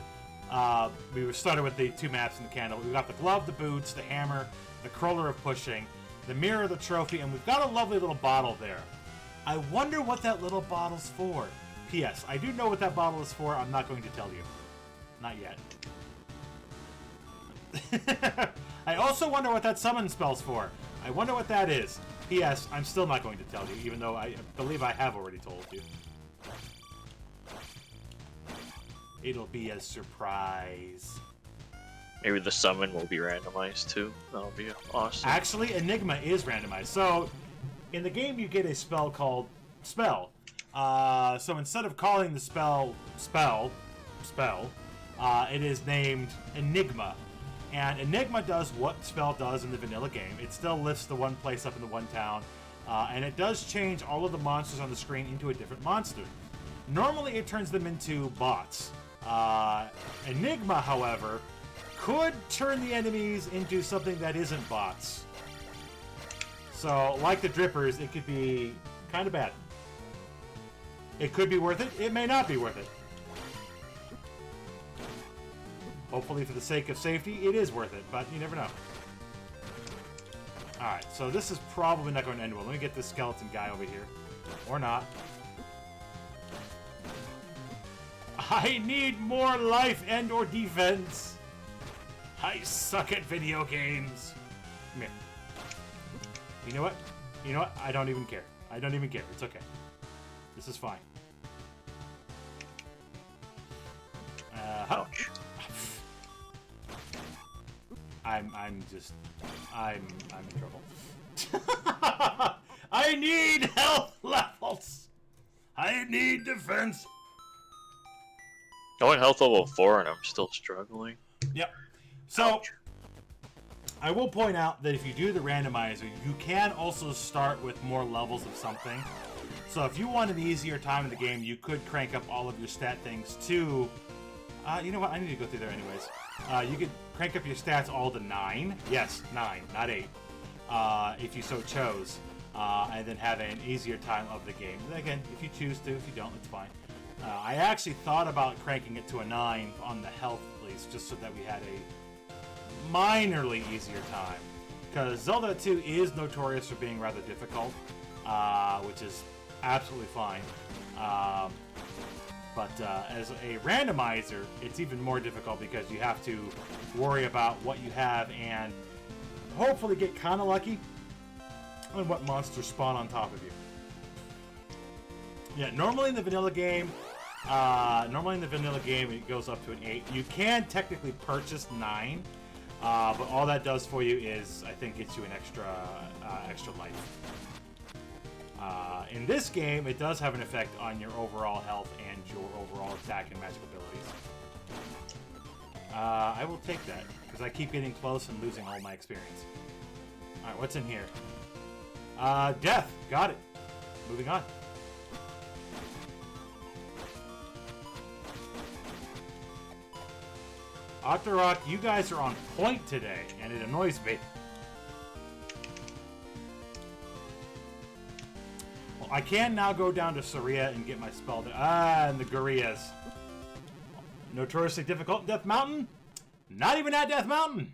we started with the 2 maps and the candle. We've got the glove, the boots, the hammer, the crawler of pushing, the mirror, the trophy, and we've got a lovely little bottle there. I wonder what that little bottle's for. P.S. I do know what that bottle is for. I'm not going to tell you. Not yet. I also wonder what that summon spell's for. I wonder what that is. P.S. I'm still not going to tell you, even though I believe I have already told you. It'll be a surprise. Maybe the summon will be randomized too. That'll be awesome. Actually, Enigma is randomized. So, in the game, you get a spell called Spell. So instead of calling the spell, it is named Enigma. And Enigma does what Spell does in the vanilla game. It still lifts the one place up in the one town, and it does change all of the monsters on the screen into a different monster. Normally, it turns them into bots. Enigma, however, could turn the enemies into something that isn't bots. So, like the Drippers, it could be kind of bad. It could be worth it. It may not be worth it. Hopefully, for the sake of safety, it is worth it, but you never know. Alright, so this is probably not going to end well. Let me get this skeleton guy over here. Or not. I need more life and or defense. I suck at video games. Come here. You know what? You know what? I don't even care. I don't even care. It's okay. This is fine. Ouch. I'm in trouble. I need health levels. I need defense. I went health level 4 and I'm still struggling. Yep. So, ouch. I will point out that if you do the randomizer, you can also start with more levels of something. So if you want an easier time in the game, you could crank up all of your stat things to... you know what? I need to go through there anyways. You could crank up your stats all to 9. Yes, 9, not 8. If you so chose. And then have an easier time of the game. Again, if you choose to. If you don't, it's fine. I actually thought about cranking it to a 9 on the health, at least, just so that we had a minorly easier time. Because Zelda 2 is notorious for being rather difficult. which is absolutely fine. But as a randomizer, it's even more difficult because you have to worry about what you have and hopefully get kind of lucky on what monsters spawn on top of you. Yeah, normally in the vanilla game, it goes up to an 8. You can technically purchase 9, but all that does for you is, I think, gets you an extra life. In this game, it does have an effect on your overall health and your overall attack and magic abilities. I will take that, because I keep getting close and losing all my experience. Alright, what's in here? Death! Got it. Moving on. Octorok, you guys are on point today, and it annoys me. Well, I can now go down to Saria and get my spell. And the Gurias. Notoriously difficult in Death Mountain? Not even at Death Mountain!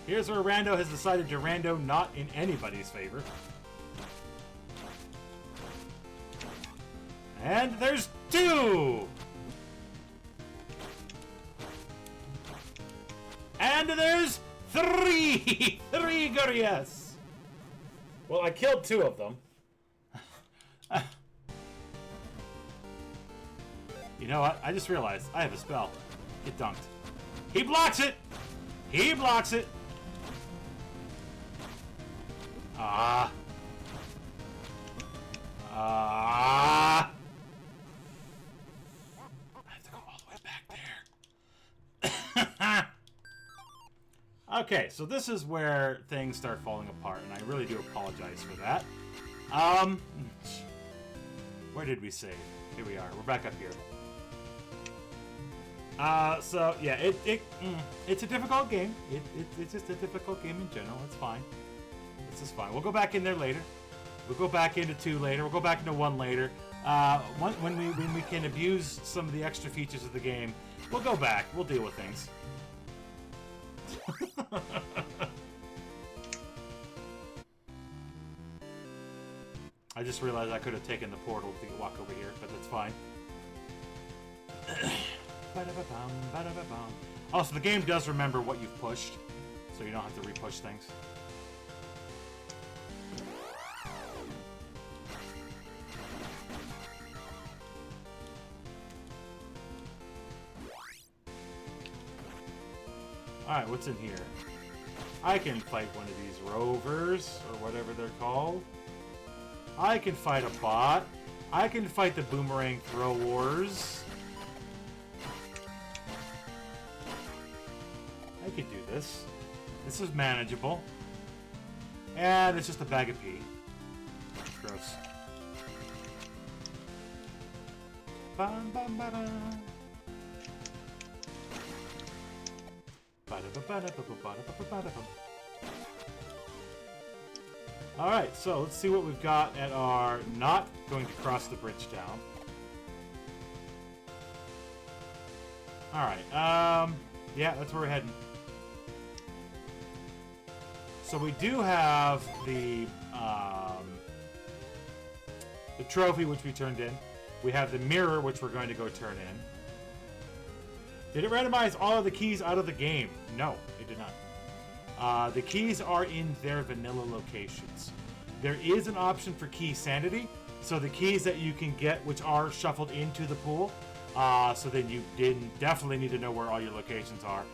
Here's where Rando has decided to rando not in anybody's favor. And there's 2! And there's 3! 3 Gurias! Well, I killed 2 of them. You know what? I just realized I have a spell. Get dunked. He blocks it! He blocks it! Ah. Ah. I have to go all the way back there. Okay, so this is where things start falling apart, and I really do apologize for that. Where did we save? Here we are. We're back up here. So yeah, it's a difficult game. It's just a difficult game in general. It's fine. This is fine. We'll go back in there later. We'll go back into 2 later. We'll go back into 1 later. When we can abuse some of the extra features of the game, we'll go back. We'll deal with things. I just realized I could have taken the portal to walk over here, but that's fine. Also, the game does remember what you've pushed, so you don't have to re-push things. Alright, what's in here? I can fight one of these rovers, or whatever they're called. I can fight a bot. I can fight the boomerang throw wars. I could do this. This is manageable. And it's just a bag of pee. Gross. Bum, bum, ba-da. Alright, so let's see what we've got at our not going to cross the bridge down. Alright, yeah, that's where we're heading. So we do have the trophy, which we turned in. We have the mirror, which we're going to go turn in. Did it randomize all of the keys out of the game? No, it did not. The keys are in their vanilla locations. There is an option for key sanity, so the keys that you can get, which are shuffled into the pool, so then you definitely need to know where all your locations are,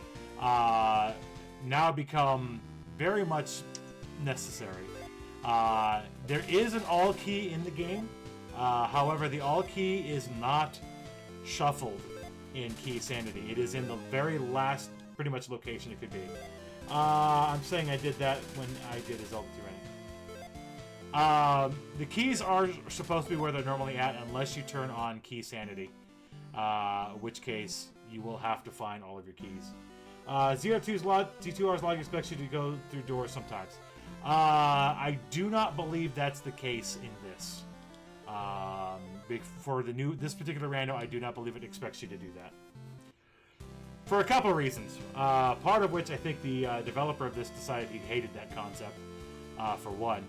now become very much necessary. There is an all key in the game, however, the all key is not shuffled in key sanity. It is in the very last, pretty much, location it could be. I'm saying I did that when I did a Zelda 2 running. The keys are supposed to be where they're normally at unless you turn on key sanity, in which case you will have to find all of your keys. Z2R's log expects you to go through doors sometimes. I do not believe that's the case in this. For this particular rando, I do not believe it expects you to do that. For a couple reasons. Part of which I think the developer of this decided he hated that concept, for one.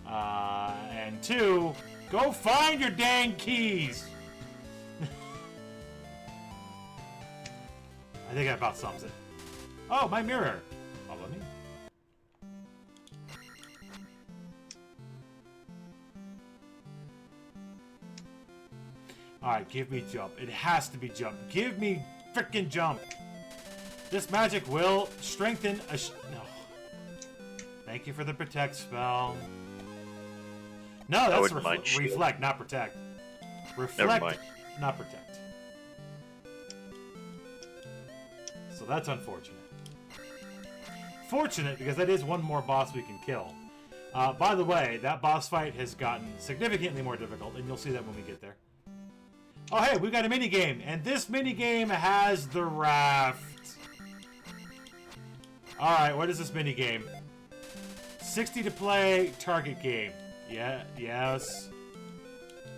And 2, go find your dang keys! I think that about sums it. Oh, my mirror! Follow me. Alright, give me jump. It has to be jump. Give me frickin' jump! This magic will strengthen a no. Thank you for the protect spell. No, that's reflect, not protect. Reflect, not protect. So that's unfortunate. Fortunate, because that is one more boss we can kill. By the way, that boss fight has gotten significantly more difficult, and you'll see that when we get there. Oh, hey, we've got a minigame, and this minigame has the raft. Alright, what is this minigame? 60 to play, target game. Yeah, yes.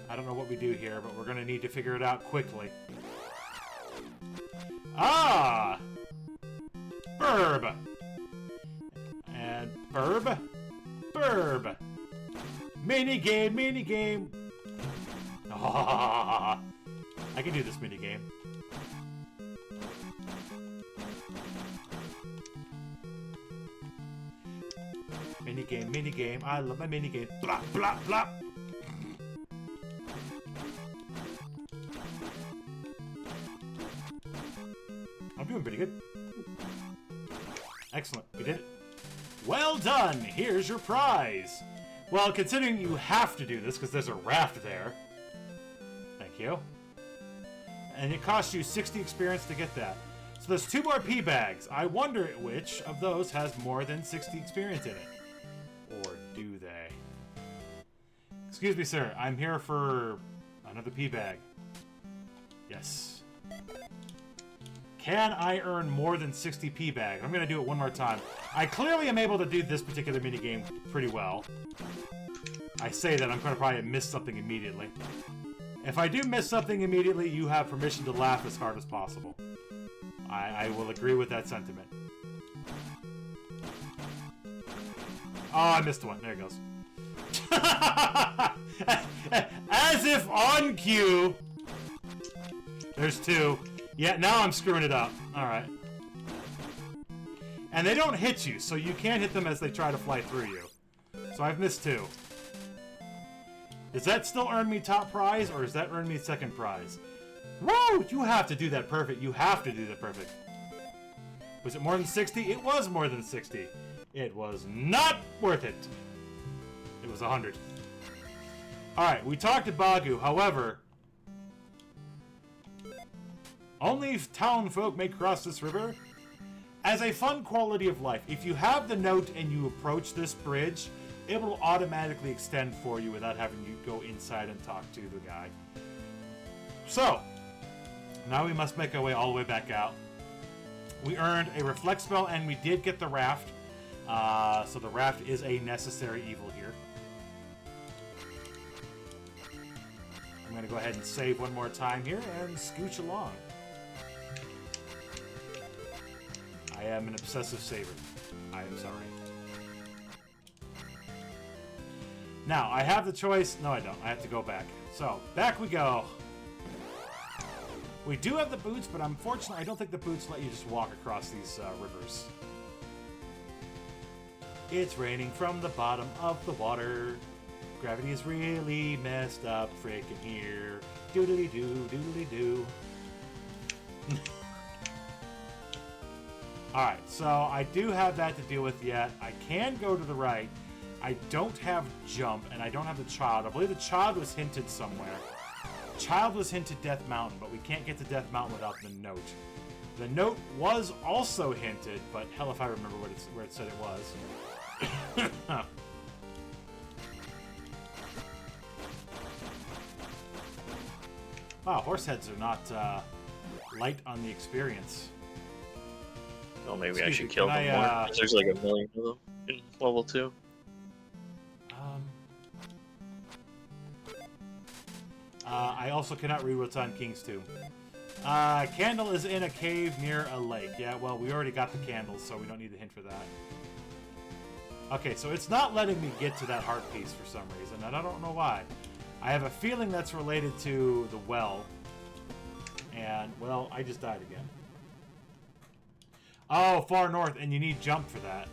I don't know what we do here, but we're going to need to figure it out quickly. Ah! Burb! And burb. Burb. Minigame, minigame. Ah, I can do this minigame. Minigame, minigame. I love my minigame. Blop, blop, blop. I'm doing pretty good. Excellent. We did it. Well done. Here's your prize. Well, considering you have to do this because there's a raft there. Thank you. And it costs you 60 experience to get that. So there's 2 more P bags. I wonder which of those has more than 60 experience in it. Or do they? Excuse me, sir. I'm here for another P bag. Yes. Can I earn more than 60 P bags? I'm going to do it one more time. I clearly am able to do this particular minigame pretty well. I say that, I'm going to probably miss something immediately. If I do miss something immediately, you have permission to laugh as hard as possible. I will agree with that sentiment. Oh, I missed one. There it goes. As if on cue. There's 2. Yeah, now I'm screwing it up. Alright. And they don't hit you, so you can't hit them as they try to fly through you. So I've missed 2. Does that still earn me top prize, or does that earn me second prize? Whoa! You have to do that perfect. You have to do that perfect. Was it more than 60? It was more than 60. It was not worth it. It was 100. Alright, we talked to Bagu, however... Only town folk may cross this river. As a fun quality of life, if you have the note and you approach this bridge, it will automatically extend for you without having you go inside and talk to the guy. So, now we must make our way all the way back out. We earned a reflect spell and we did get the raft. So the raft is a necessary evil here. I'm going to go ahead and save one more time here and scooch along. I am an obsessive saver. I am sorry. Now, I have the choice. No, I don't. I have to go back. So, back we go. We do have the boots, but unfortunately, I don't think the boots let you just walk across these rivers. It's raining from the bottom of the water. Gravity is really messed up freaking here. Doodly-doo, doodly-doo. Alright, so I do have that to deal with yet. I can go to the right. I don't have jump, and I don't have the child. I believe the child was hinted somewhere. Child was hinted Death Mountain, but we can't get to Death Mountain without the note. The note was also hinted, but hell if I remember where it said it was. Wow, horse heads are not light on the experience. Well, maybe I should kill them more. There's like 1 million of them in level 2. I also cannot read what's on King's Tomb. Candle is in a cave near a lake. Yeah, well, we already got the candles, so we don't need a hint for that. Okay, so it's not letting me get to that heart piece for some reason, and I don't know why. I have a feeling that's related to the well. And, well, I just died again. Oh, far north, and you need jump for that.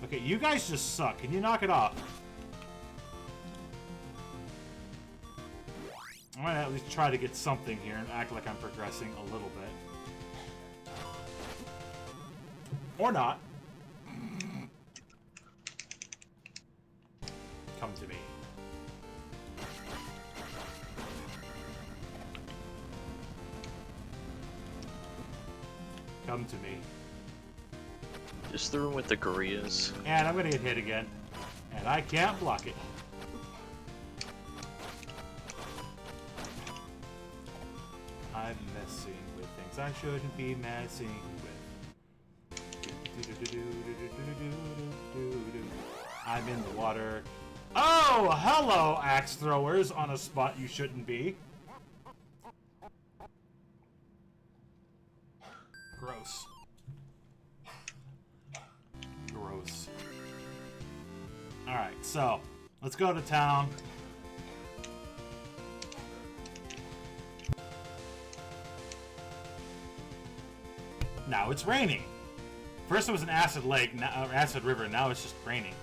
Okay, you guys just suck. Can you knock it off? I'm gonna at least try to get something here and act like I'm progressing a little bit. Or not. Come to me. Come to me. Just the room with the gorillas. And I'm gonna get hit again. And I can't block it. I'm messing with things I shouldn't be messing with. I'm in the water. Oh, hello, axe throwers on a spot you shouldn't be. Gross. Gross. Alright, so let's go to town. Now it's raining. First it was an acid lake, now, acid river, now it's just raining.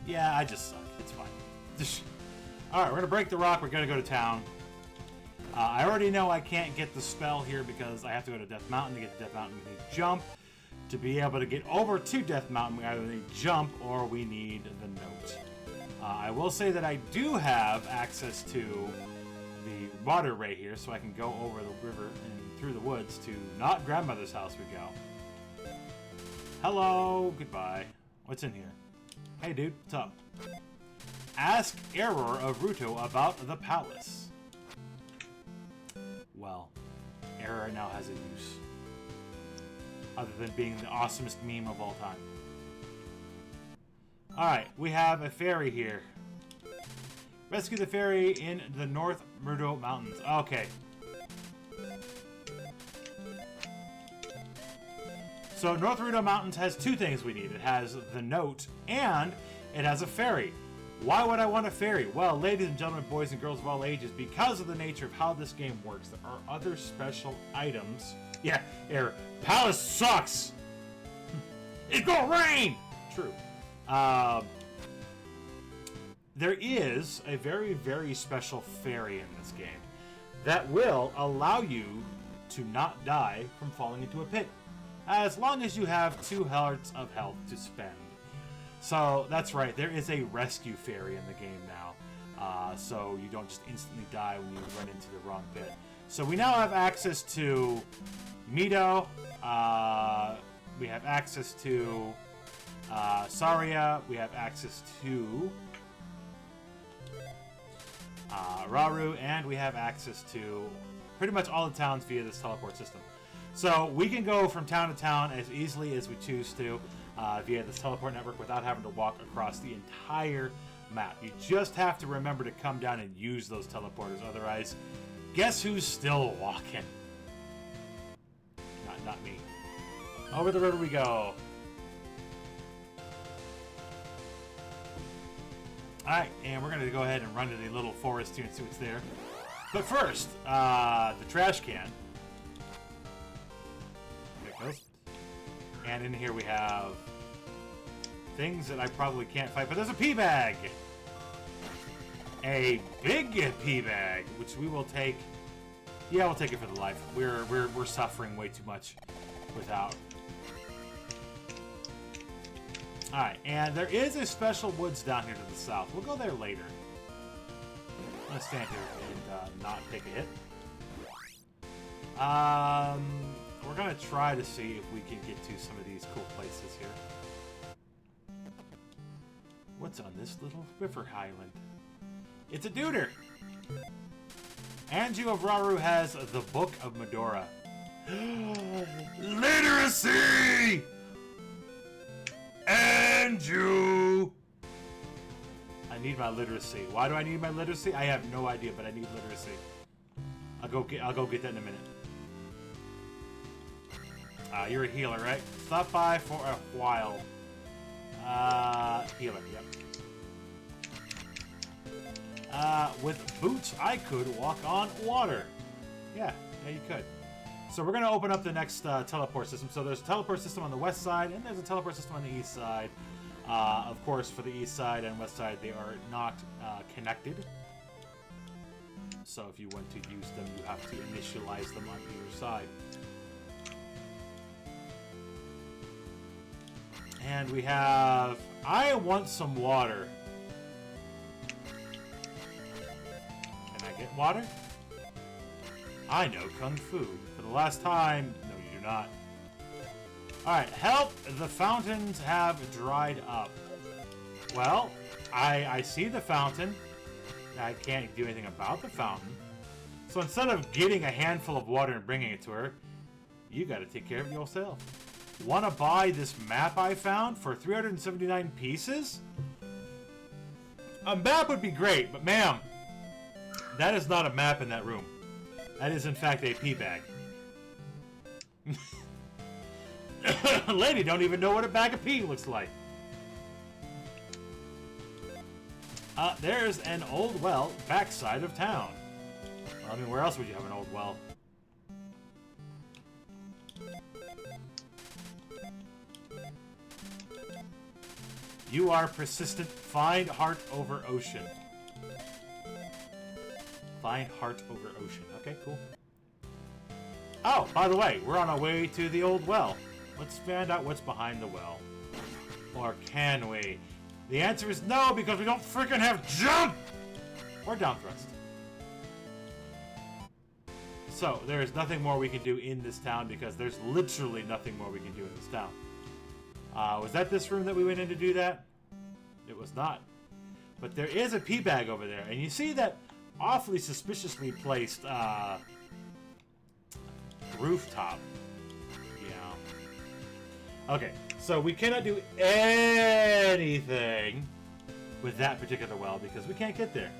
Yeah, I just suck. It's fine. Alright, we're gonna break the rock, we're gonna go to town. I already know I can't get the spell here because I have to go to Death Mountain. To get to Death Mountain, we need jump. To be able to get over to Death Mountain, we either need jump or we need the note. I will say that I do have access to the water right here, so I can go over the river and through the woods to not grandmother's house we go. Hello, goodbye. What's in here? Hey dude, what's up? Ask Error of Ruto about the palace. Well, Error now has a use. Other than being the awesomest meme of all time. Alright, we have a ferry here. Rescue the ferry in the North Murdo Mountains. Okay. So North Murdo Mountains has two things we need. It has the note and it has a ferry. Why would I want a ferry? Well, ladies and gentlemen, boys and girls of all ages, because of the nature of how this game works, there are other special items. Yeah, error. Palace sucks! It's gonna rain! True. There is a very, very special ferry in this game that will allow you to not die from falling into a pit, as long as you have 2 hearts of health to spend. So that's right, there is a rescue ferry in the game now, so you don't just instantly die when you run into the wrong pit. So we now have access to Mido, we have access to Saria, we have access to Raru, and we have access to pretty much all the towns via this teleport system. So we can go from town to town as easily as we choose to via this teleport network without having to walk across the entire map. You just have to remember to come down and use those teleporters, otherwise, guess who's still walking? Not me. Over the river we go. Alright, and we're going to go ahead and run to the little forest here and see what's there. But first, the trash can. There it goes. And in here we have things that I probably can't fight, but there's a pea bag! A big pea bag, which we will take. Yeah, we'll take it for the life. We're suffering way too much without. Alright, and there is a special woods down here to the south. We'll go there later. I'm gonna stand here and not take a hit. We're gonna try to see if we can get to some of these cool places here. What's on this little river island? It's a duder! Anju of Raru has the Book of Medora. Literacy! Anju! I need my literacy. Why do I need my literacy? I have no idea, but I need literacy. I'll go get that in a minute. You're a healer, right? Stop by for a while. Healer, yep. With boots, I could walk on water. Yeah, you could. So we're going to open up the next teleport system. So there's a teleport system on the west side, and there's a teleport system on the east side. Of course, for the east side and west side, they are not connected. So if you want to use them, you have to initialize them on either side. And we have... I want some water. Can I get water? I know Kung Fu. For the last time... No, you do not. Alright, help! The fountains have dried up. Well, I see the fountain. I can't do anything about the fountain. So instead of getting a handful of water and bringing it to her, you gotta take care of it yourself. Wanna buy this map I found for 379 pieces? A map would be great, but ma'am, that is not a map in that room. That is in fact a pee bag. Lady don't even know what a bag of pee looks like. There's an old well backside of town. Well, I mean, where else would you have an old well? You are persistent. Find heart over ocean. Find heart over ocean. Okay, cool. Oh, by the way, we're on our way to the old well. Let's find out what's behind the well. Or can we? The answer is no, because we don't freaking have jump! Or down thrust. So, there is nothing more we can do in this town, because there's literally nothing more we can do in this town. Was that this room that we went in to do that? It was not. But there is a pee bag over there, and you see that awfully suspiciously placed rooftop. Yeah. Okay, so we cannot do anything with that particular well because we can't get there.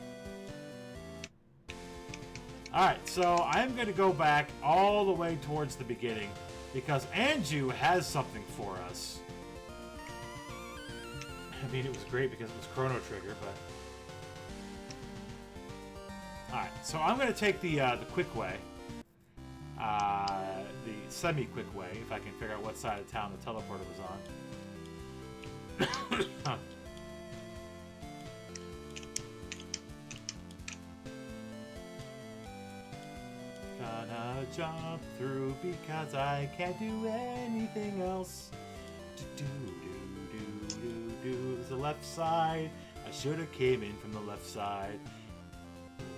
Alright, so I'm going to go back all the way towards the beginning because Anju has something for us. I mean, it was great because it was Chrono Trigger, but... Alright, so I'm going to take the quick way. The semi-quick way, if I can figure out what side of town the teleporter was on. Gonna jump through because I can't do anything else. There's the left side. I should have came in from the left side.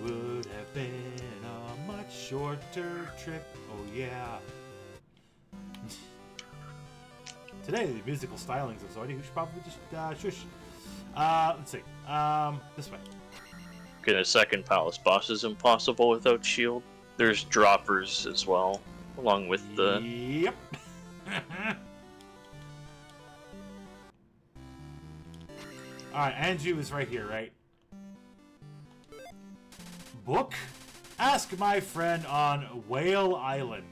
Would have been a much shorter trip. Oh yeah. Today the musical stylings of Zoidie, who should probably just shush. Let's see. This way. Getting a second palace boss is impossible without shield. There's droppers as well, along with the... Yep. Alright, Anju is right here, right? Book? Ask my friend on Whale Island.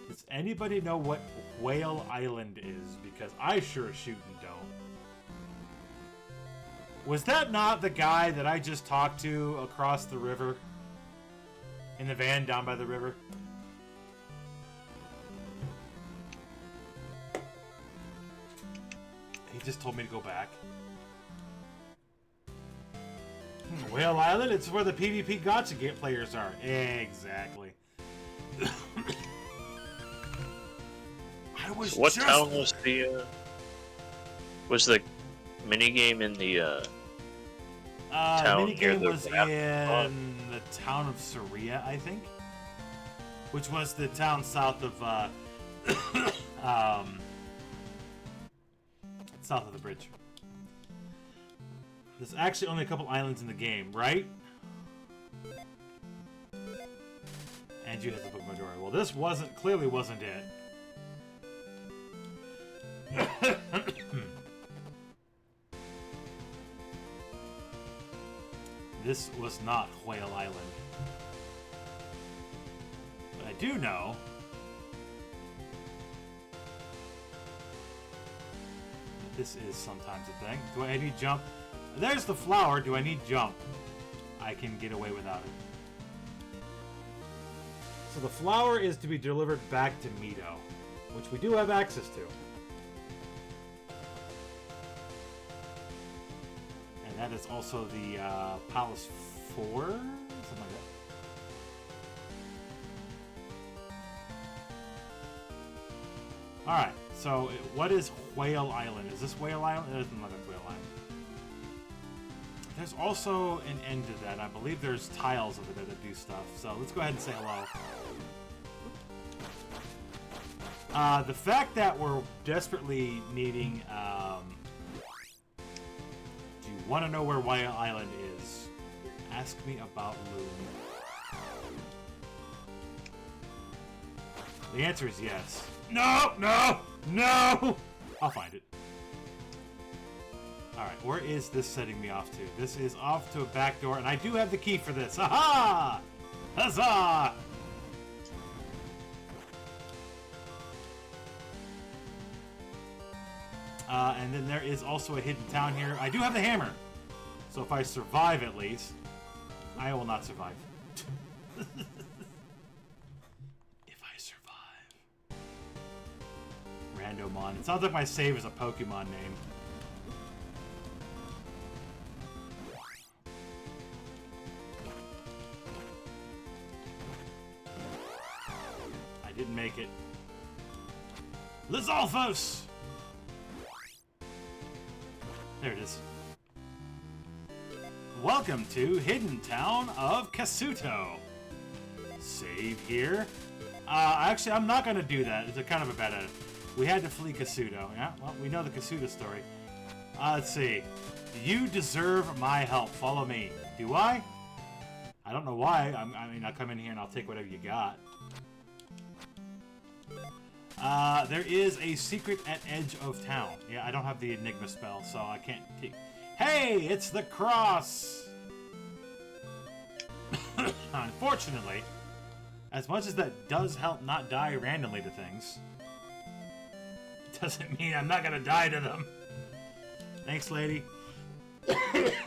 Does anybody know what Whale Island is? Because I sure as shootin' don't. Was that not the guy that I just talked to across the river? In the van down by the river? He just told me to go back. Whale Island? It's where the PvP gacha players are. Exactly. I was So what just... town was the minigame in the town minigame near the was raft? in the town of Saria, I think, which was the town south of south of the bridge. There's actually only a couple islands in the game, right? And you has the book Midori. Well, this clearly wasn't it. this was not Whale Island. But I do know that this is sometimes a thing. Do I need jump? There's the flower. Do I need jump? I can get away without it. So the flower is to be delivered back to Mido, which we do have access to. And that is also the Palace 4? Something like that. Alright, so what is Whale Island? Is this Whale Island? It doesn't look like Whale Island. There's also an end to that. I believe there's tiles over there that do stuff. So let's go ahead and say hello. The fact that we're desperately needing... do you want to know where Whale Island is? Ask me about Loom. The answer is yes. No! No! No! I'll find it. Alright, where is this setting me off to? This is off to a back door, and I do have the key for this. Aha! Huzzah! And then there is also a hidden town here. I do have the hammer. So if I survive at least, I will not survive. If I survive. Randomon. It sounds like my save is a Pokemon name. I didn't make it. Lizalfos! There it is. Welcome to Hidden Town of Kasuto. Save here. Actually, I'm not going to do that. It's a kind of a bad edit. We had to flee Kasuto. Yeah, well, we know the Kasuto story. Let's see. You deserve my help. Follow me. Do I? I don't know why. I mean, I'll come in here and I'll take whatever you got. There is a secret at edge of town. Yeah, I don't have the Enigma spell, so I can't take... Hey, it's the cross! Unfortunately, as much as that does help not die randomly to things, doesn't mean I'm not gonna die to them. Thanks, lady.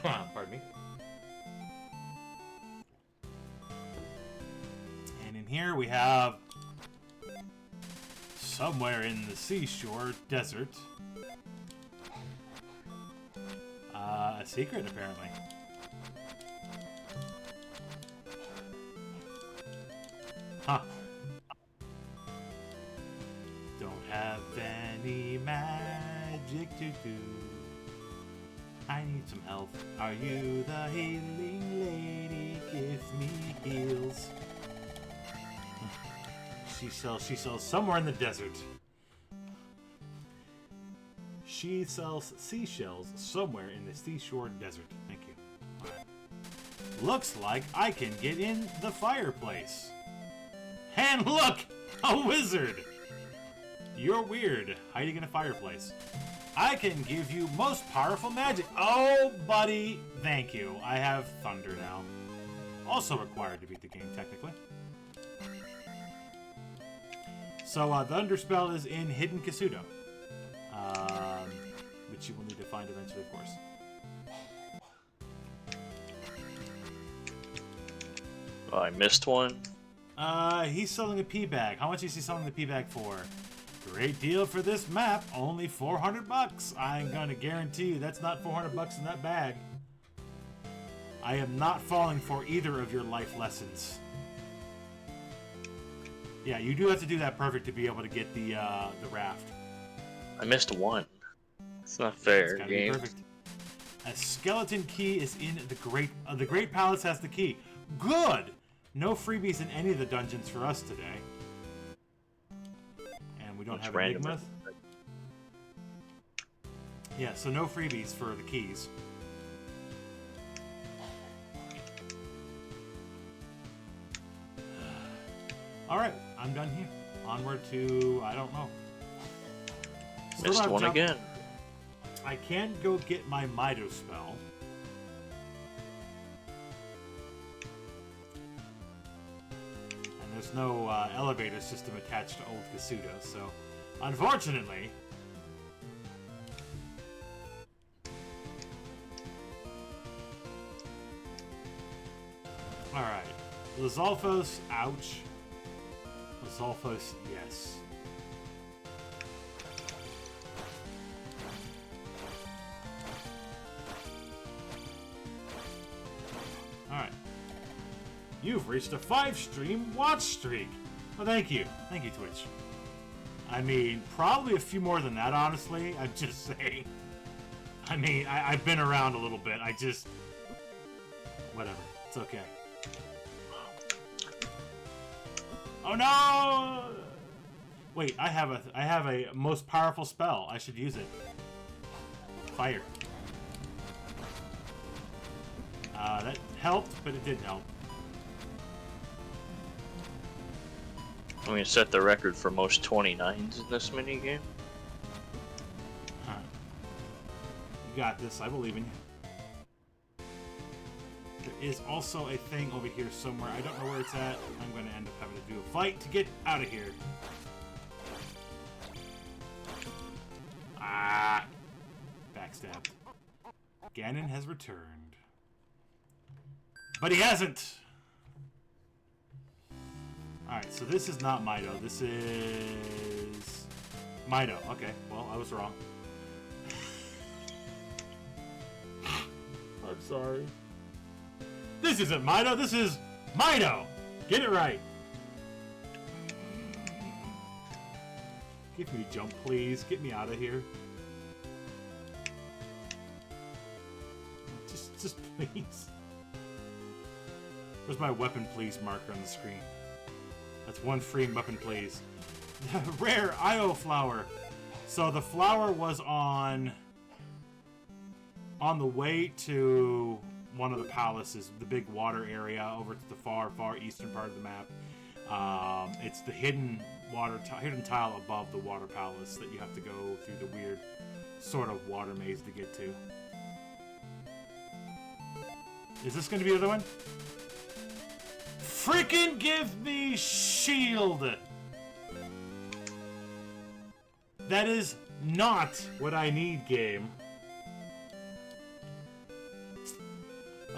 Pardon me. And in here we have... somewhere in the seashore desert. A secret, apparently. Huh. Don't have any magic to do. I need some help. Are you the healing lady? Give me heals. She sells somewhere in the desert. She sells seashells somewhere in the seashore desert. Thank you. Right. Looks like I can get in the fireplace. And look! A wizard! You're weird, hiding in a fireplace. I can give you most powerful magic. Oh, buddy, thank you. I have thunder now. Also required to beat the game, technically. So, the Underspell is in Hidden Kasuto. Which you will need to find eventually, of course. Oh, I missed one. He's selling a pea bag. How much is he selling the pea bag for? Great deal for this map. Only 400 bucks. I'm gonna guarantee you that's not 400 bucks in that bag. I am not falling for either of your life lessons. Yeah, you do have to do that perfect to be able to get the raft. I missed one. It's not fair. It's gotta be perfect. A skeleton key is in the Great Palace has the key. Good. No freebies in any of the dungeons for us today. And we don't have enigmas. Yeah, so no freebies for the keys. Alright, I'm done here. Onward to, I don't know. Missed one again. I can go get my Mido spell. There's no elevator system attached to Old Kasuto, so unfortunately. All right, Lizalfos, ouch. Lizalfos, yes. Alright. You've reached a 5-stream watch streak. Well, thank you. Thank you, Twitch. I mean, probably a few more than that, honestly. I'm just saying. I mean, I've been around a little bit. I just... Whatever. It's okay. Oh, no! Wait, I have a most powerful spell. I should use it. Fire. That helped, but it didn't help. I'm going to set the record for most 29s in this minigame. Huh. You got this. I believe in you. There is also a thing over here somewhere. I don't know where it's at. I'm going to end up having to do a fight to get out of here. Ah! Backstabbed. Ganon has returned. But he hasn't! Alright, so this is not Mido. This is... Mido. Okay, well, I was wrong. I'm sorry. This isn't Mido, this is Mido! Get it right! Give me a jump, please. Get me out of here. Just please. Where's my weapon please marker on the screen? That's one free weapon please. Rare Io flower. So the flower was on the way to one of the palaces, the big water area over to the far eastern part of the map. It's the hidden tile above the water palace that you have to go through the weird sort of water maze to get to. Is this going to be the other one? Freaking give me shield! That is not what I need, game.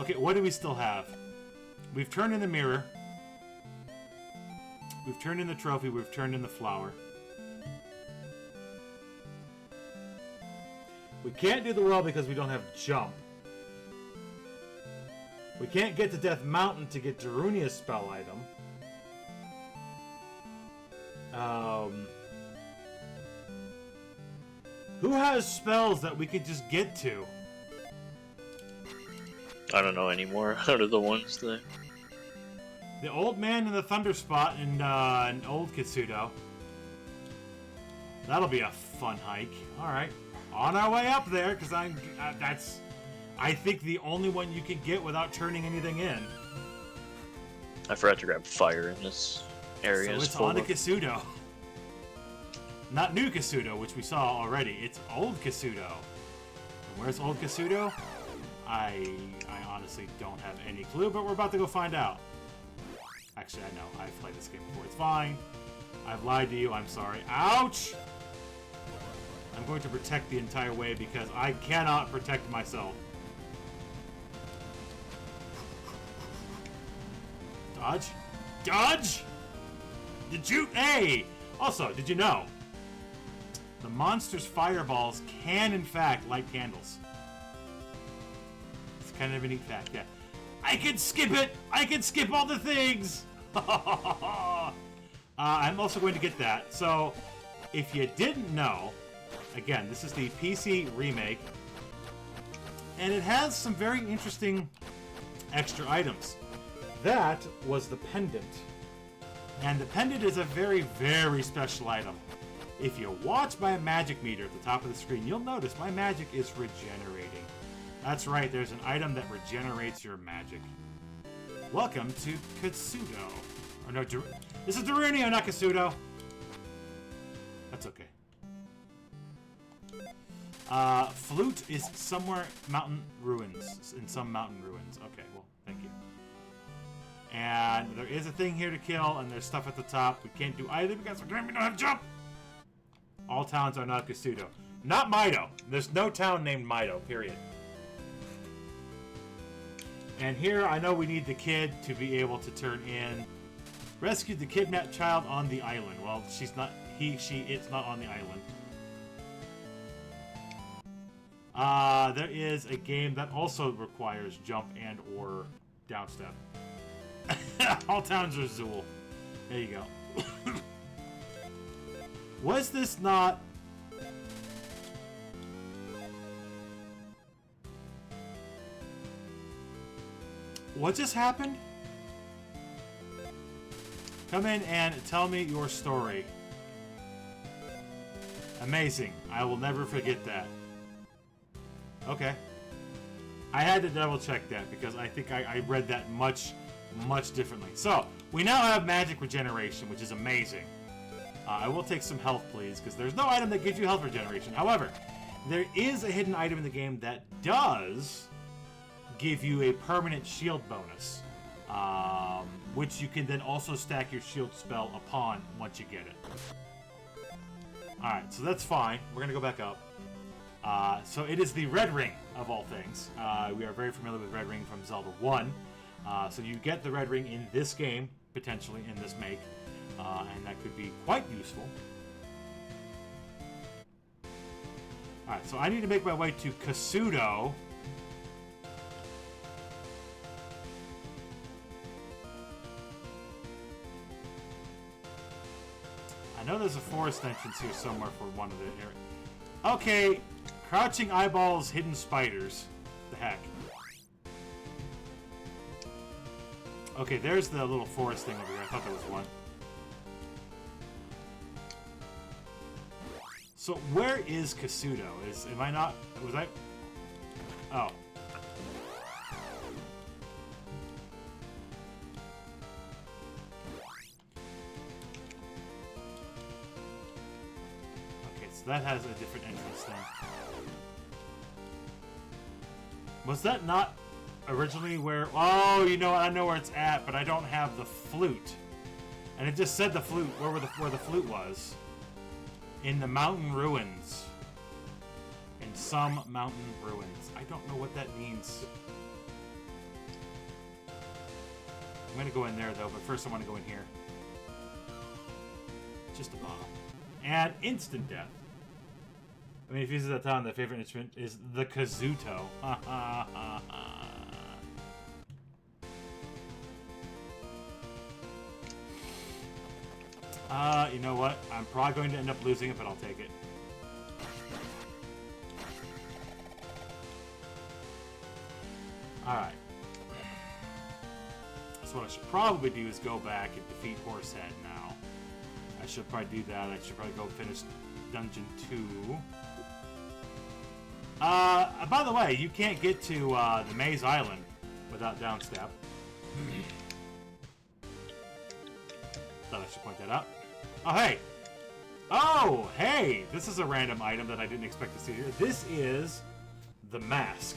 Okay, what do we still have? We've turned in the mirror. We've turned in the trophy. We've turned in the flower. We can't do the world because we don't have jump. We can't get to Death Mountain to get Darunia's spell item. Who has spells that we could just get to? I don't know anymore out of the ones that... The old man in the Thunder Spot and Old Kasuto. That'll be a fun hike. Alright. On our way up there, because that's... I think the only one you can get without turning anything in. I forgot to grab fire in this area. So it's on a Kasuto. Not new Kasuto, which we saw already. It's Old Kasuto. And where's Old Kasuto? I honestly don't have any clue, but we're about to go find out. Actually, I know. I've played this game before. It's fine. I've lied to you. I'm sorry. Ouch! I'm going to protect the entire way because I cannot protect myself. Dodge? Dodge? Did you... Hey! Also, did you know? The monster's fireballs can, in fact, light candles. It's kind of a neat fact, yeah. I can skip it! I can skip all the things! I'm also going to get that. So, if you didn't know, again, this is the PC remake, and it has some very interesting extra items. That was the pendant. And the pendant is a very, very special item. If you watch my magic meter at the top of the screen, you'll notice my magic is regenerating. That's right, there's an item that regenerates your magic. Welcome to Kasuto. Or no, this is Darunia, not Kasuto. That's okay. Flute is somewhere mountain ruins. In some mountain ruins. Okay, well, thank you. And there is a thing here to kill, and there's stuff at the top. We can't do either because we don't have jump. All towns are not Kasuto. Not Mido. There's no town named Mido, period. And here, I know we need the kid to be able to turn in. Rescued the kidnapped child on the island. Well, she's not. It's not on the island. There is a game that also requires jump and or downstep. All towns are Zool. There you go. Was this not... What just happened? Come in and tell me your story. Amazing. I will never forget that. Okay. I had to double check that because I think I read that much differently. So, we now have magic regeneration, which is amazing. I will take some health, please, because there's no item that gives you health regeneration. However, there is a hidden item in the game that does give you a permanent shield bonus, which you can then also stack your shield spell upon once you get it. Alright, so that's fine. We're going to go back up. So it is the Red Ring, of all things. We are very familiar with Red Ring from Zelda 1. So you get the Red Ring in this game, potentially, in this make. And that could be quite useful. Alright, so I need to make my way to Kasuto. I know there's a forest entrance here somewhere for one of the areas. Okay, crouching eyeballs, hidden spiders. The heck. Okay, there's the little forest thing over here. I thought there was one. So where is Kasuto? Am I not? Was I? Oh. So that has a different entrance then. Was that not originally where... Oh, you know what? I know where it's at, but I don't have the flute. And it just said the flute, where the flute was. In the mountain ruins. In some mountain ruins. I don't know what that means. I'm gonna go in there, though, but first I want to go in here. Just a bottle. And instant death. I mean, if you use that town, the favorite instrument is the kazuto. You know what? I'm probably going to end up losing it, but I'll take it. Alright. So what I should probably do is go back and defeat Horsehead now. I should probably do that. I should probably go finish Dungeon 2. By the way, you can't get to the Maze Island without downstep. Thought I should point that out. Oh, hey! Oh, hey! This is a random item that I didn't expect to see here. This is the mask.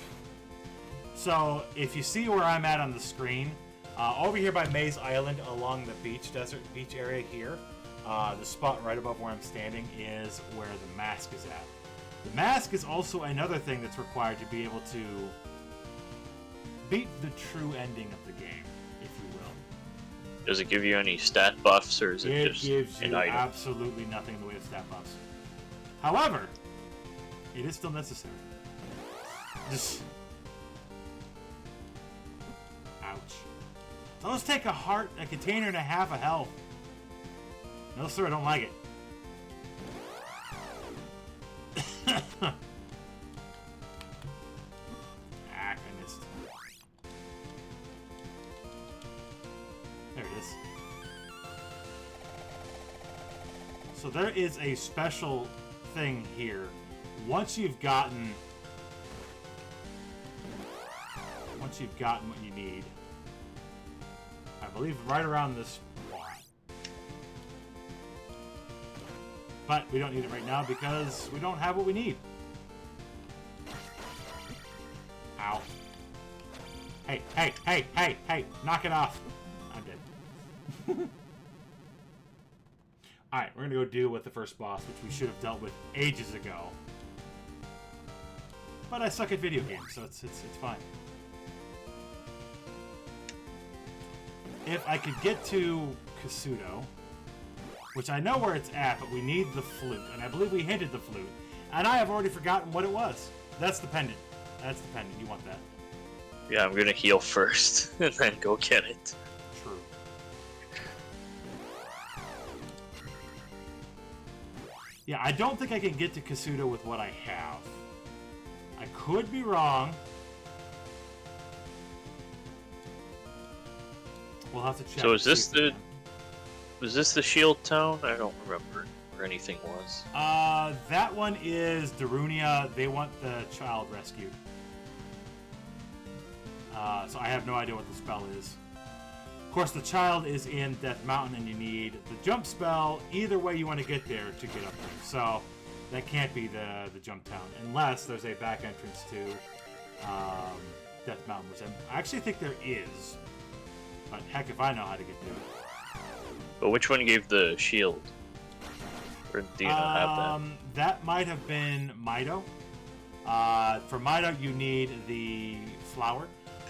So, if you see where I'm at on the screen, over here by Maze Island along the beach area here, the spot right above where I'm standing is where the mask is at. The mask is also another thing that's required to be able to beat the true ending of the game, if you will. Does it give you any stat buffs, or is it just gives you an item? absolutely nothing in the way of stat buffs. However, it is still necessary. Just... Ouch. Those take a container and a half of health. No, sir, I don't like it. I missed. There it is. So there is a special thing here. Once you've gotten what you need, I believe right around this spot. But we don't need it right now because we don't have what we need. Ow. Hey, hey, hey, hey, hey, knock it off. Alright, we're gonna go deal with the first boss, which we should have dealt with ages ago. But I suck at video games, so it's fine. If I could get to Kasuto, which I know where it's at, but we need the flute, and I believe we hinted the flute, and I have already forgotten what it was. That's the pendant. That's the pendant. You want that. Yeah, I'm gonna heal first, and then go get it. True. Yeah, I don't think I can get to Kasuto with what I have. I could be wrong. We'll have to check. So is this the Shield Town? I don't remember where anything was. That one is Darunia. They want the child rescued. So I have no idea what the spell is. Of course, the child is in Death Mountain, and you need the jump spell. Either way you want to get there to get up there. So that can't be the jump town, unless there's a back entrance to Death Mountain, which I actually think there is. But heck if I know how to get there. But which one gave the shield? Or do you not have that? That might have been Mido. For Mido, you need the flower.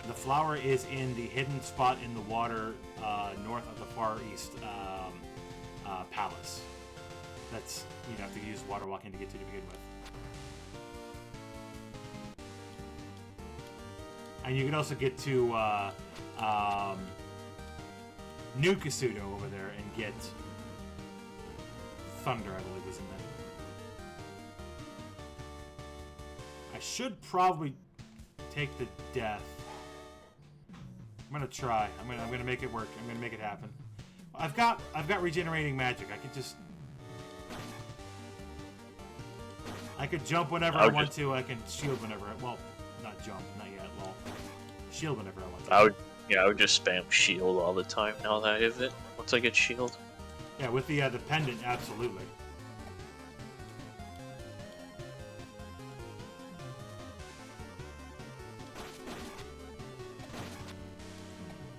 The flower is in the hidden spot in the water north of the Far East Palace. That's, you have to use water walking to get to begin with. And you can also get to New Kasuto over there and get Thunder, I believe, was in there. I should probably take the death. I'm gonna try. I'm gonna make it work. I'm gonna make it happen. I've got regenerating magic. I could jump whenever I want to. I can shield whenever well, not jump, not yet. Lol. Shield whenever I want to. I would just spam shield all the time now that I have it. Once I get shield. Yeah, with the pendant, absolutely.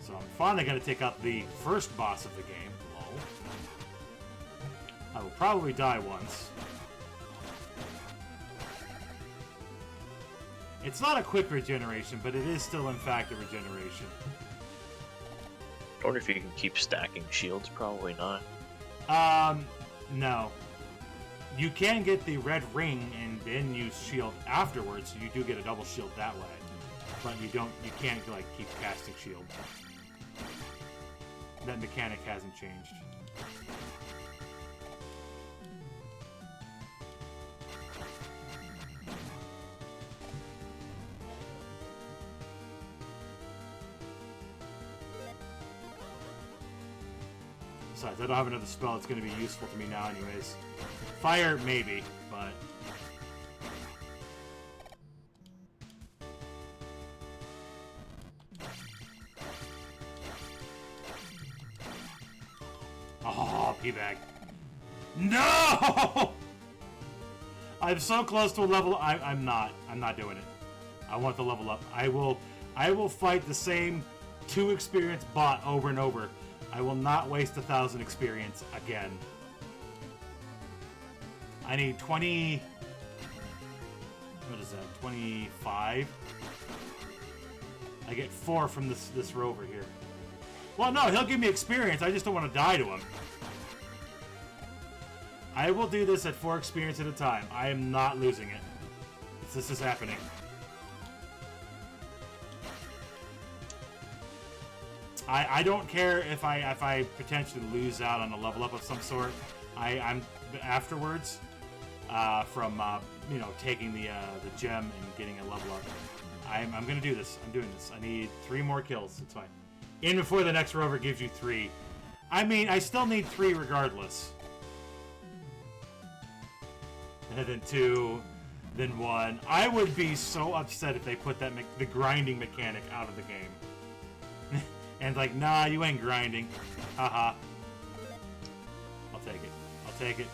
So I'm finally going to take out the first boss of the game. Lol. I will probably die once. It's not a quick regeneration, but it is still, in fact, a regeneration. I wonder if you can keep stacking shields. Probably not. No. You can get the red ring and then use shield afterwards, so you do get a double shield that way. But you can't, like, keep casting shield. That mechanic hasn't changed. Besides, I don't have another spell that's going to be useful to me now anyways. Fire, maybe, but... Oh, P-Bag. No! I'm so close to a level... I'm not doing it. I want the level up. I will fight the same 2 experience bot over and over. I will not waste 1,000 experience again. I need 20... What is that? 25? I get 4 from this rover here. Well, no, he'll give me experience. I just don't want to die to him. I will do this at 4 experience at a time. I am not losing it. This is happening. I don't care if I potentially lose out on a level up of some sort. I'm afterwards from taking the gem and getting a level up. I'm gonna do this. I'm doing this. I need 3 more kills. It's fine. In before the next rover gives you 3. I mean, I still need 3 regardless. And then 2, then 1. I would be so upset if they put that the grinding mechanic out of the game. And like, nah, you ain't grinding. Haha. I'll take it. I'll take it.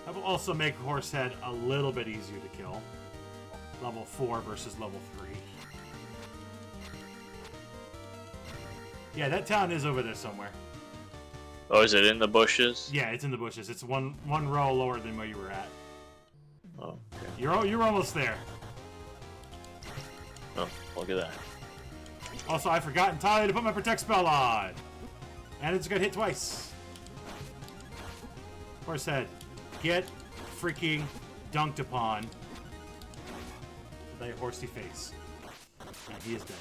That will also make Horsehead a little bit easier to kill. Level 4 versus level 3. Yeah, that town is over there somewhere. Oh, is it in the bushes? Yeah, it's in the bushes. It's one row lower than where you were at. Oh, okay. You're almost there. Oh, look at that. Also, I forgot entirely to put my protect spell on, and it's got hit twice. Horse head, get freaking dunked upon with thy horsey face. And he is dead.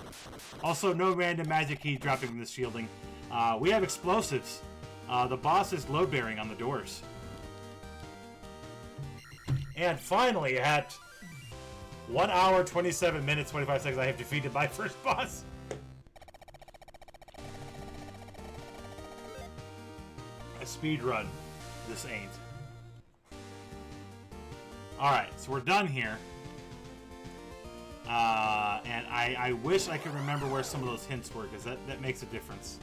Also, no random magic key dropping from this shielding. We have explosives. The boss is load bearing on the doors. And finally, at 1 hour, 27 minutes, 25 seconds, I have defeated my first boss. A speed run. This ain't. Alright, so we're done here. And I wish I could remember where some of those hints were, because that makes a difference.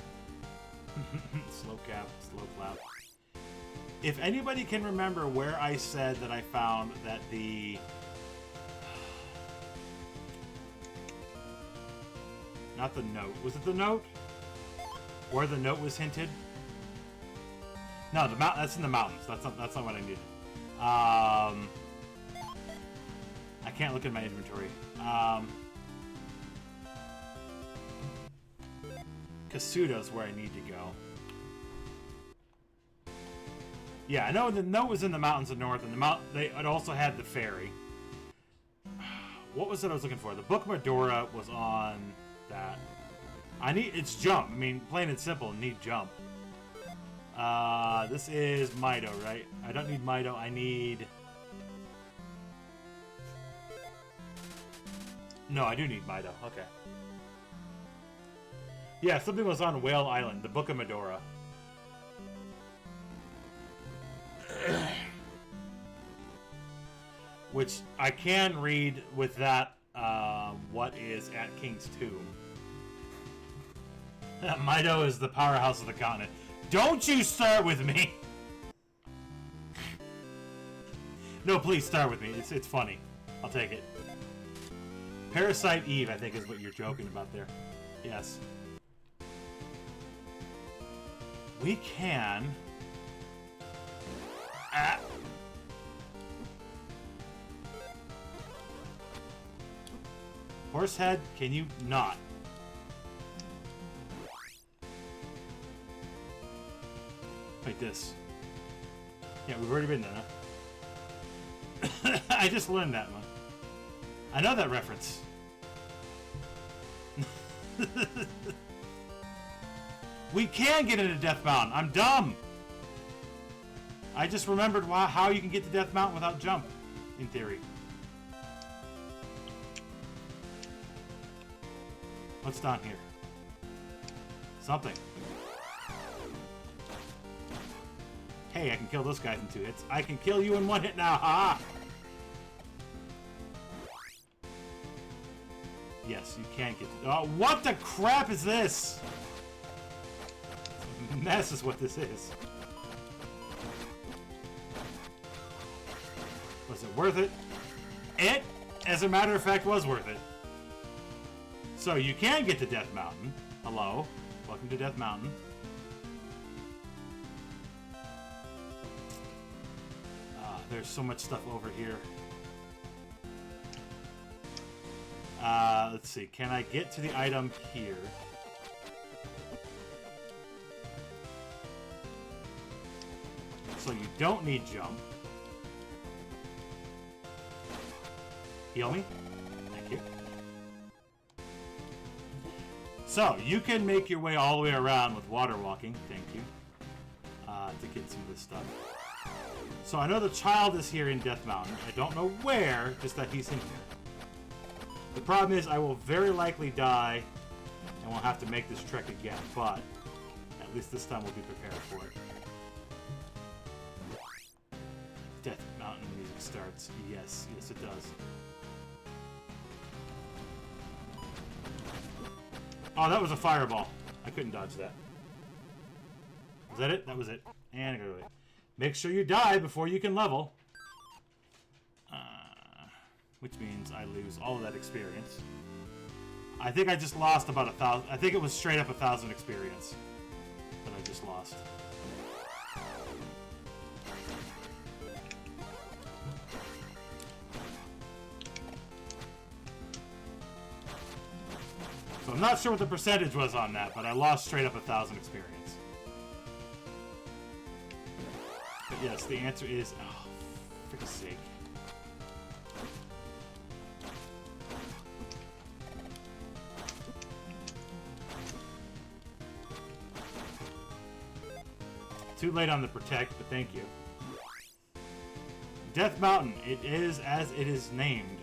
Slow cap, slow clap. If anybody can remember where I said that I found that the... Not the note. Was it the note? Where the note was hinted? No, that's in the mountains. That's not what I needed. I can't look at my inventory. Kasuda's where I need to go. Yeah, I know the note was in the mountains of north, and it also had the ferry. What was it I was looking for? The Book of Medora was on that. It's jump. I mean, plain and simple, need jump. This is Mido, right? I don't need Mido, I need... No, I do need Mido, okay. Yeah, something was on Whale Island, the Book of Medora. Which I can read with that, what is at King's Tomb. Mido is the powerhouse of the continent. Don't you start with me! No, please start with me. It's funny. I'll take it. Parasite Eve, I think, is what you're joking about there. Yes. We can... Horsehead, can you not? Like this. Yeah, we've already been there, huh? I just learned that one. I know that reference. We can get into Death Mountain. I'm dumb. I just remembered how you can get to Death Mountain without jump, in theory. What's down here? Something. Hey, I can kill those guys in 2 hits. I can kill you in 1 hit now. Ha! Yes, you can get... Oh, what the crap is this? This is what this is. Was it worth it? It, as a matter of fact, was worth it. So you can get to Death Mountain. Hello. Welcome to Death Mountain. There's so much stuff over here. Let's see. Can I get to the item here? So you don't need jump. Heal me. Thank you. So, you can make your way all the way around with water walking. Thank you. To get some of this stuff. So I know the child is here in Death Mountain. I don't know where, just that he's in here. The problem is I will very likely die, and we'll have to make this trek again, but at least this time we'll be prepared for it. Death Mountain music starts. Yes, yes it does. Oh, that was a fireball. I couldn't dodge that. Was that it? That was it. And I go away. Make sure you die before you can level. Which means I lose all of that experience. I think I just lost about 1,000. I think it was straight up 1,000 experience that I just lost. So I'm not sure what the percentage was on that, but I lost straight up 1,000 experience. But yes, the answer is, oh, for God's sake. Too late on the protect, but thank you. Death Mountain. It is as it is named.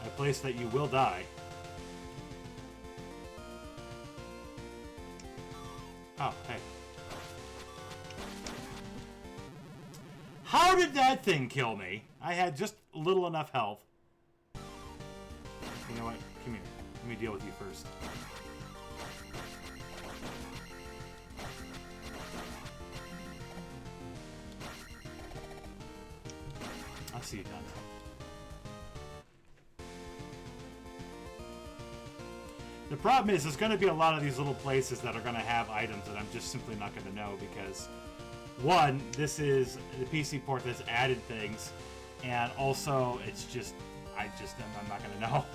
A place that you will die. Oh, hey. How did that thing kill me? I had just little enough health. You know what? Come here. Let me deal with you first. I'll see you done. The problem is, there's going to be a lot of these little places that are going to have items that I'm just simply not going to know because, one, this is the PC port that's added things, and also it's just, I'm not going to know.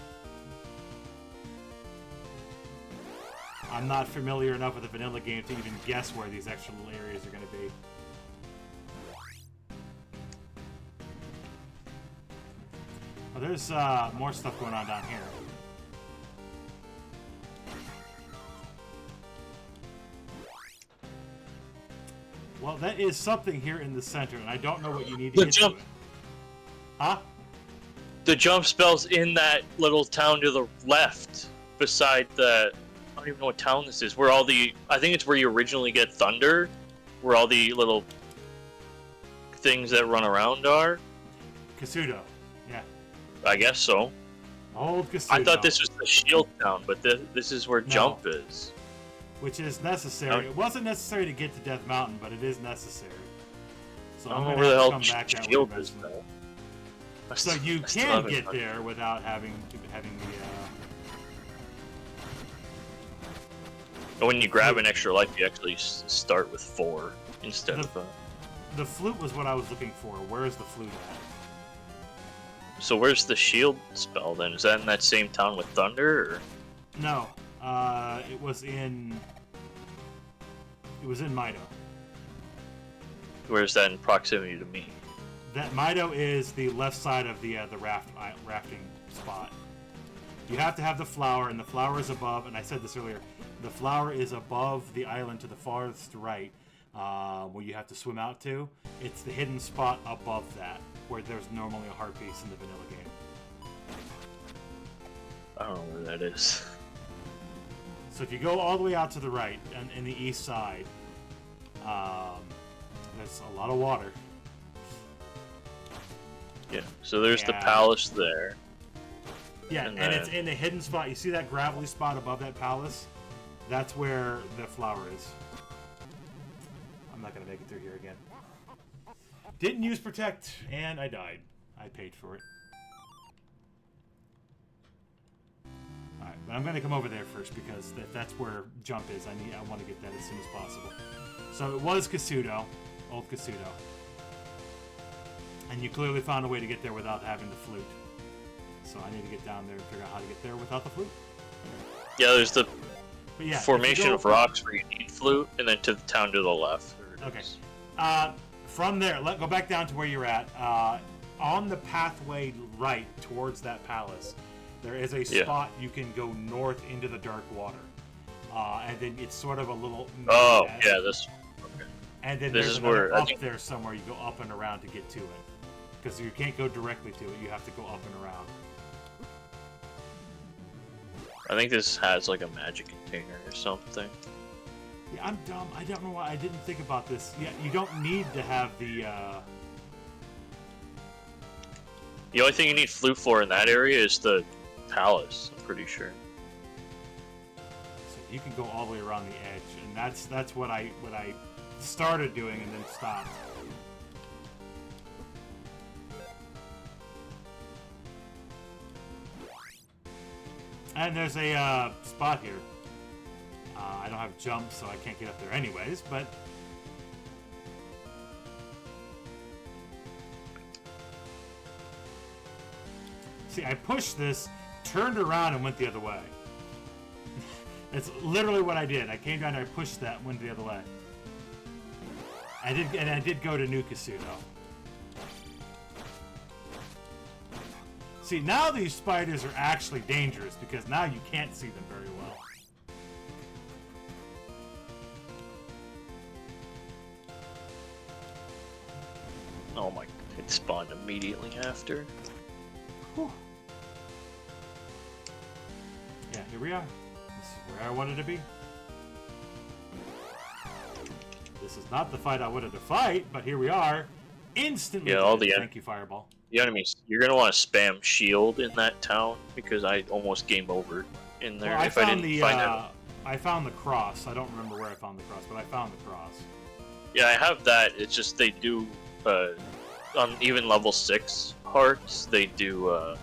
I'm not familiar enough with the vanilla game to even guess where these extra little areas are going to be. Well, there's more stuff going on down here. Well, that is something here in the center, and I don't know what you need to get to it. Huh? The jump spell's in that little town to the left, beside the... I don't even know what town this is. Where all the... I think it's where you originally get Thunder, where all the little things that run around are. Kasuto, yeah. I guess so. Old Kasuto. I thought this was the shield town, but this is where Jump is. Which is necessary. It wasn't necessary to get to Death Mountain, but it is necessary. So I'm going to have to come back that way eventually. So you can get there without having the... When you grab an extra life, you actually start with 4 instead of... The flute was what I was looking for. Where is the flute at? So where's the shield spell then? Is that in that same town with Thunder? Or? No. It was in Mido. Where's that in proximity to me? That Mido is the left side of the rafting spot. You have to have the flower, and the flower is above, and I said this earlier, the flower is above the island to the farthest right, where you have to swim out to. It's the hidden spot above that, where there's normally a heart piece in the vanilla game. I don't know where that is. So if you go all the way out to the right, and in the east side, there's a lot of water. Yeah, so there's the palace there. Yeah, and it's in a hidden spot. You see that gravelly spot above that palace? That's where the flower is. I'm not going to make it through here again. Didn't use Protect, and I died. I paid for it. Alright, but I'm going to come over there first because that's where Jump is. I want to get that as soon as possible. So it was Kasuto. Old Kasuto. And you clearly found a way to get there without having the flute. So I need to get down there and figure out how to get there without the flute. Yeah, there's the yeah, formation of rocks where you need flute, and then to the town to the left. Okay. From there, go back down to where you're at. On the pathway right towards that palace, there is a spot you can go north into the dark water. And then it's sort of a little... Oh, yeah, this... Okay. And then there's another up there somewhere you go up and around to get to it. Because you can't go directly to it, you have to go up and around. I think this has like a magic container or something. Yeah, I'm dumb. I don't know why I didn't think about this. Yeah, you don't need to have the... The only thing you need flute for in that area is the palace, I'm pretty sure. So you can go all the way around the edge, and that's what I started doing and then stopped. And there's a spot here. I don't have jump, so I can't get up there anyways, but... See, I pushed this, turned around, and went the other way. That's literally what I did. I came down and I pushed that and went the other way. I did go to New Kasuto. See, now these spiders are actually dangerous because now you can't see them very well. Oh my, it spawned immediately after. Whew. Yeah, here we are. This is where I wanted to be. This is not the fight I wanted to fight, but here we are. Instantly. Yeah, all the thank you, Fireball. The enemies. You're gonna want to spam shield in that town because I almost game over in there. Well, I if found I didn't find it. I found the cross. I don't remember where I found the cross, but I found the cross. Yeah, I have that. It's just they do on even level 6 hearts. They do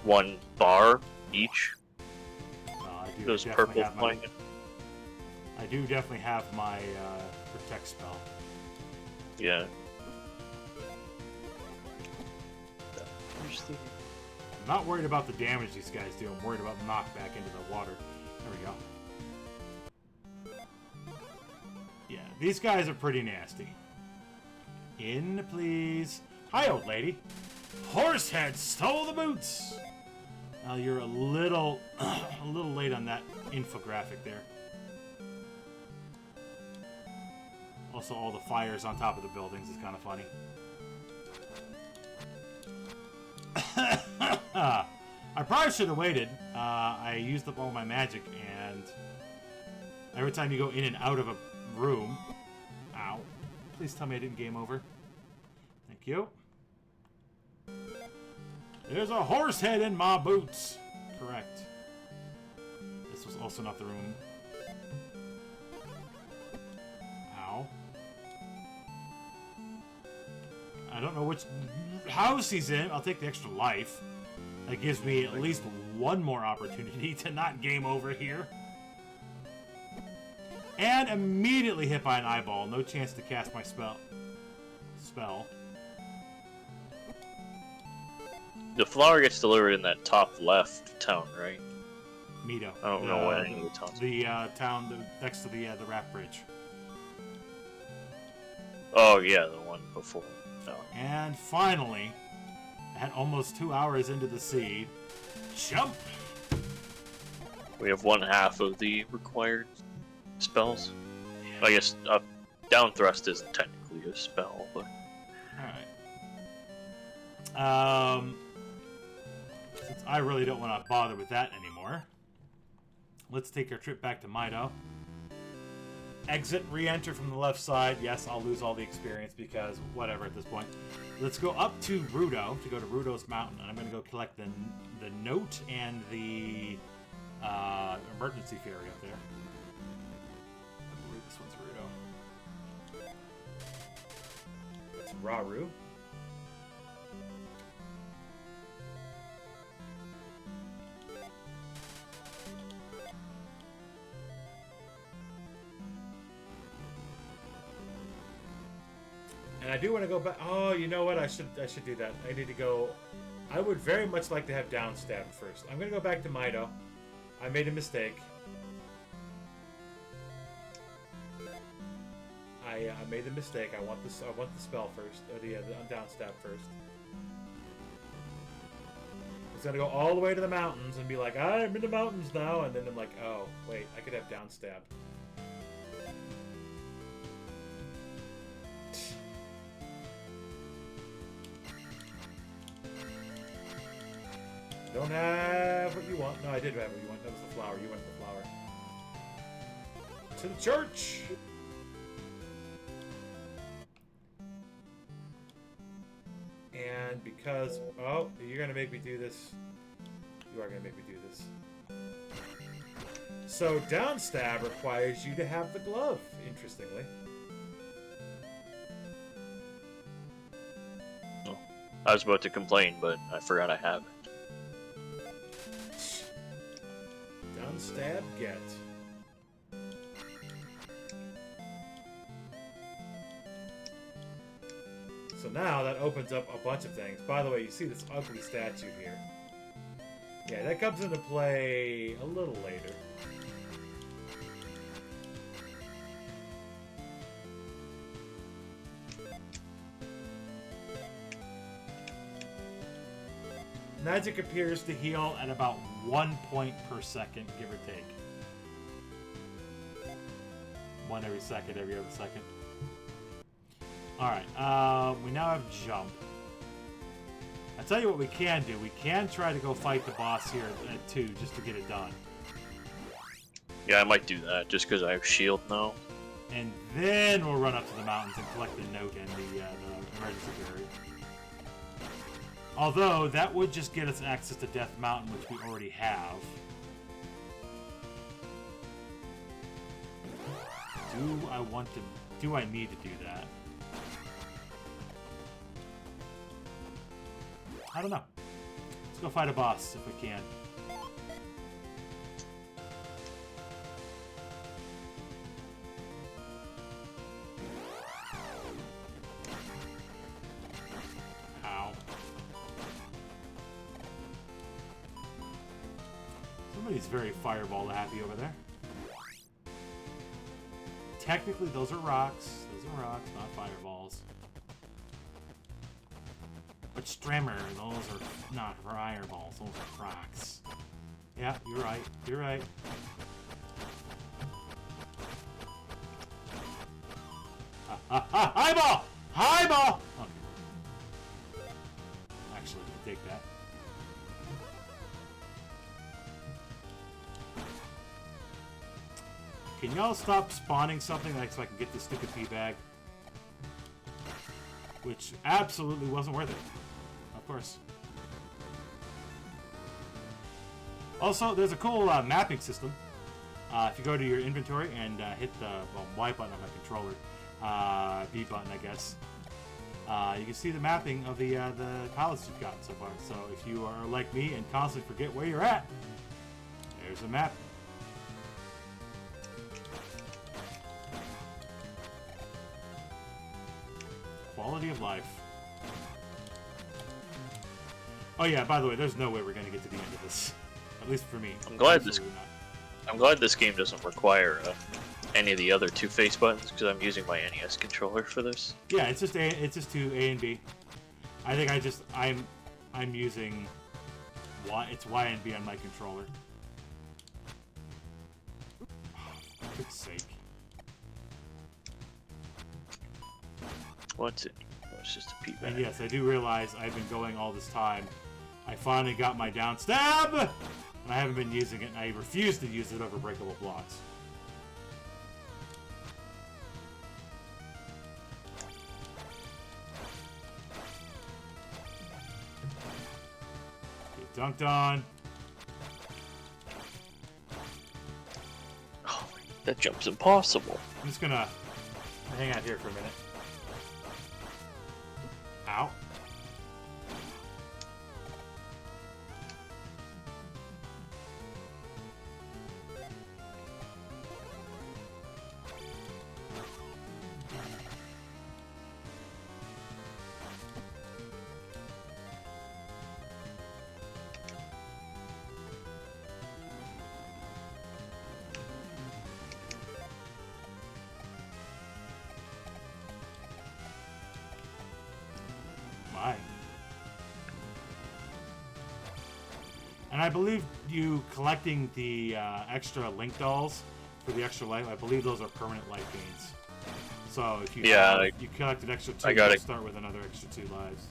1 bar each. I do Those definitely purple flank. I do definitely have my protect spell. Yeah. I'm not worried about the damage these guys do. I'm worried about knockback into the water. There we go. Yeah, these guys are pretty nasty. In, please. Hi, old lady. Horsehead stole the boots. Well, you're a little late on that infographic there. Also, all the fires on top of the buildings is kind of funny. I probably should have waited. I used up all my magic, and every time you go in and out of a room... Ow. Please tell me I didn't game over. Thank you. There's a horse head in my boots. Correct. This was also not the room. Ow. I don't know which house he's in. I'll take the extra life. That gives me at least one more opportunity to not game over here. And immediately hit by an eyeball. No chance to cast my spell. The flower gets delivered in that top left town, right? Mito. I don't know what any of the towns. The town next to the raft bridge. Oh yeah, the one before. No. And finally, at almost 2 hours into the sea, jump! We have 1/2 of the required spells. I guess down thrust isn't technically a spell, but... Alright. Since I really don't want to bother with that anymore, let's take our trip back to Mito. Exit, re-enter from the left side. Yes, I'll lose all the experience because whatever at this point. Let's go up to Rudo, to go to Rudo's Mountain, and I'm going to go collect the note and the emergency fairy up there. I believe this one's Rudo. That's Raru. And I do want to go back. Oh, you know what? I should do that. I need to go. I would very much like to have downstab first. I'm gonna go back to Mito. I made a mistake. I made the mistake. I want this. I want the spell first. Or the downstab first. It's gonna go all the way to the mountains and be like, I'm in the mountains now, and then I'm like, oh wait, I could have downstab. Don't have what you want. No, I did have what you want. That was the flower. You went the flower. To the church! And because... Oh, you're going to make me do this. You are going to make me do this. So, downstab requires you to have the glove, interestingly. Oh, I was about to complain, but I forgot I have it. stab get? So now that opens up a bunch of things. By the way, you see this ugly statue here. Yeah, that comes into play a little later. Magic appears to heal at about 1 point per second, give or take. 1 every second, every other second. Alright, we now have jump. I'll tell you what we can do. We can try to go fight the boss here at 2 just to get it done. Yeah, I might do that just because I have shield now. And then we'll run up to the mountains and collect the note and the emergency barrier. Although, that would just get us access to Death Mountain, which we already have. Do I need to do that? I don't know. Let's go fight a boss if we can. Ow. Somebody's very fireball happy over there. Technically, those are rocks. Those are rocks, not fireballs. But Strammer, those are not fireballs. Those are rocks. Yeah, you're right. You're right. Highball! Highball! Okay. Actually, I'll take that. Can y'all stop spawning something like so I can get this stupid pea bag? Which absolutely wasn't worth it. Of course. Also, there's a cool mapping system. If you go to your inventory and hit the Y button on my controller, B button, I guess, you can see the mapping of the palettes you've gotten so far. So if you are like me and constantly forget where you're at, there's a map. Quality of life. Oh yeah, by the way, there's no way we're gonna get to the end of this. At least for me. I'm glad this game doesn't require any of the other 2 face buttons because I'm using my NES controller for this. Yeah, it's just two A and B. I think I'm using it's Y and B on my controller. Oh, for goodness sake. What's it? Oh, it's just a pea bag. And yes, I do realize I've been going all this time. I finally got my down stab, and I haven't been using it, and I refuse to use it over breakable blocks. Get dunked on. Oh, that jump's impossible. I'm just gonna hang out here for a minute. Ow. And I believe you collecting the extra Link dolls for the extra life, I believe those are permanent life gains. So if you you collect an extra 2, you start with another extra 2 lives.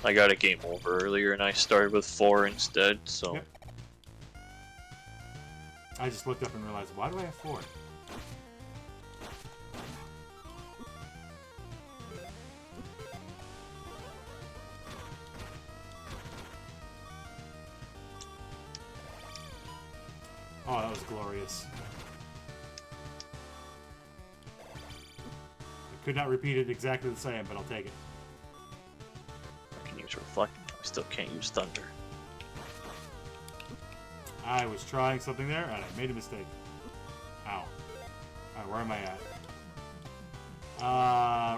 I got a game over earlier and I started with 4 instead, so... Yep. I just looked up and realized, why do I have 4? Oh, that was glorious. I could not repeat it exactly the same, but I'll take it. I can use Reflect. I still can't use Thunder. I was trying something there, and I made a mistake. Ow. Alright, where am I at?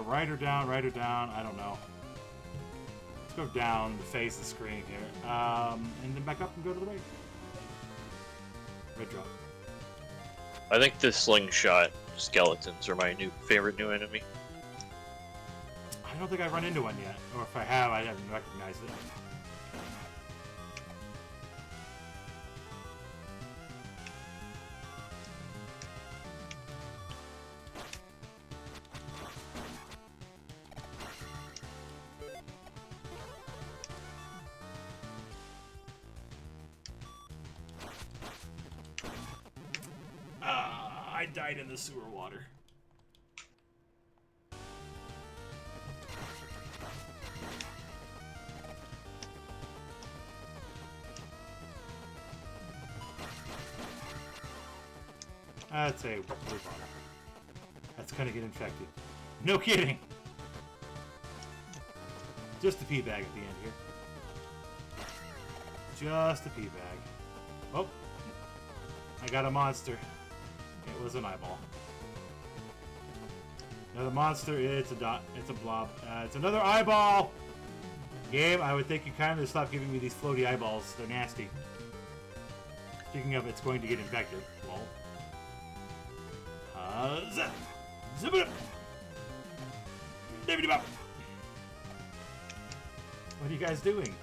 Right or down, right or down, I don't know. Let's go down to face the screen here. And then back up and go to the right. Red drop. I think the slingshot skeletons are my favorite new enemy. I don't think I've run into one yet. Or if I have, I haven't recognized it. I died in the sewer water. That's a blue bottle. That's gonna get infected. No kidding! Just a pee bag at the end here. Just a pee bag. Oh! I got a monster. It was an eyeball. Another monster. It's a dot. It's a blob. It's another eyeball! Game, I would think you kind of stop giving me these floaty eyeballs. They're nasty. Speaking of, it's going to get infected. Lol. Zip it up! What are you guys doing?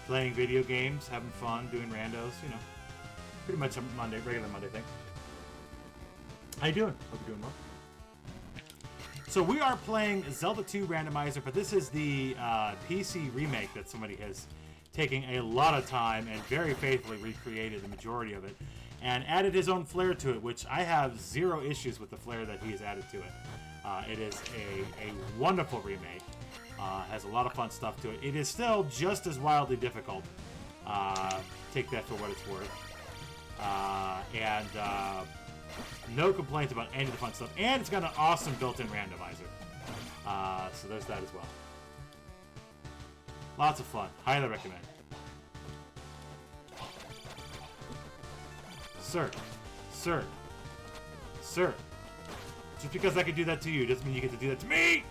Playing video games, having fun, doing randos, you know. Pretty much a regular Monday thing. How you doing? Hope you're doing well. So we are playing Zelda 2 Randomizer, but this is the PC remake that somebody has taken a lot of time and very faithfully recreated the majority of it, and added his own flair to it, which I have zero issues with the flair that he has added to it. It is a wonderful remake. Has a lot of fun stuff to it. It is still just as wildly difficult. Take that for what it's worth. No complaints about any of the fun stuff. And it's got an awesome built-in randomizer. So there's that as well. Lots of fun. Highly recommend. Sir. Sir. Sir. Just because I can do that to you doesn't mean you get to do that to me!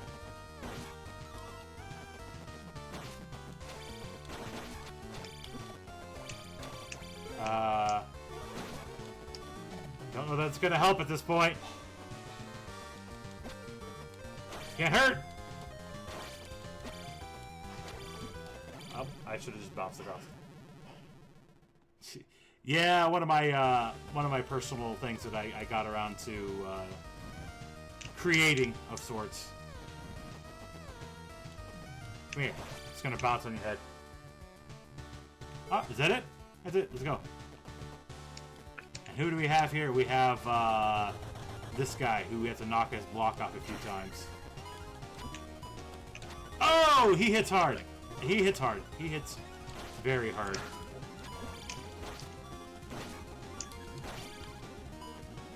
Don't know that's gonna help at this point. Can't hurt! Oh, I should have just bounced across. Yeah, one of my personal things that I got around to creating of sorts. Come here. It's gonna bounce on your head. Oh, is that it? That's it. Let's go. And who do we have here? We have this guy who we have to knock his block off a few times. Oh, he hits hard. He hits hard. He hits very hard.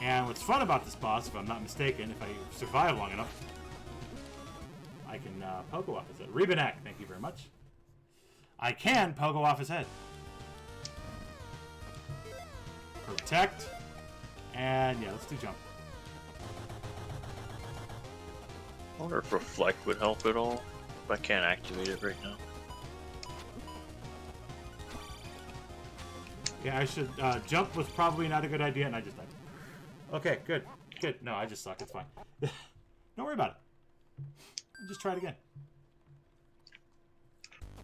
And what's fun about this boss, if I'm not mistaken, if I survive long enough, I can pogo off his head. Rebanak, thank you very much. I can pogo off his head. Protect. And yeah, let's do jump. I wonder if Reflect would help at all. If I can't activate it right now. Yeah, I should. Jump was probably not a good idea, and I just died. Okay, good. Good. No, I just suck. It's fine. Don't worry about it. I'll just try it again.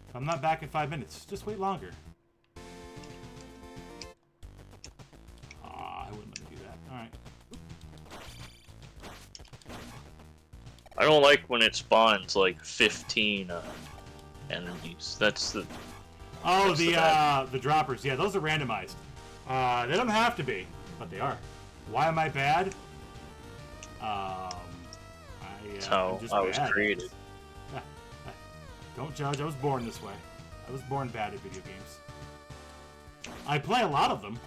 If I'm not back in 5 minutes, just wait longer. I wouldn't let me do that. Alright. I don't like when it spawns like 15 enemies. That's the... Oh, the droppers. Yeah, those are randomized. They don't have to be, but they are. Why am I bad? That's how I was created. Don't judge. I was born this way. I was born bad at video games. I play a lot of them.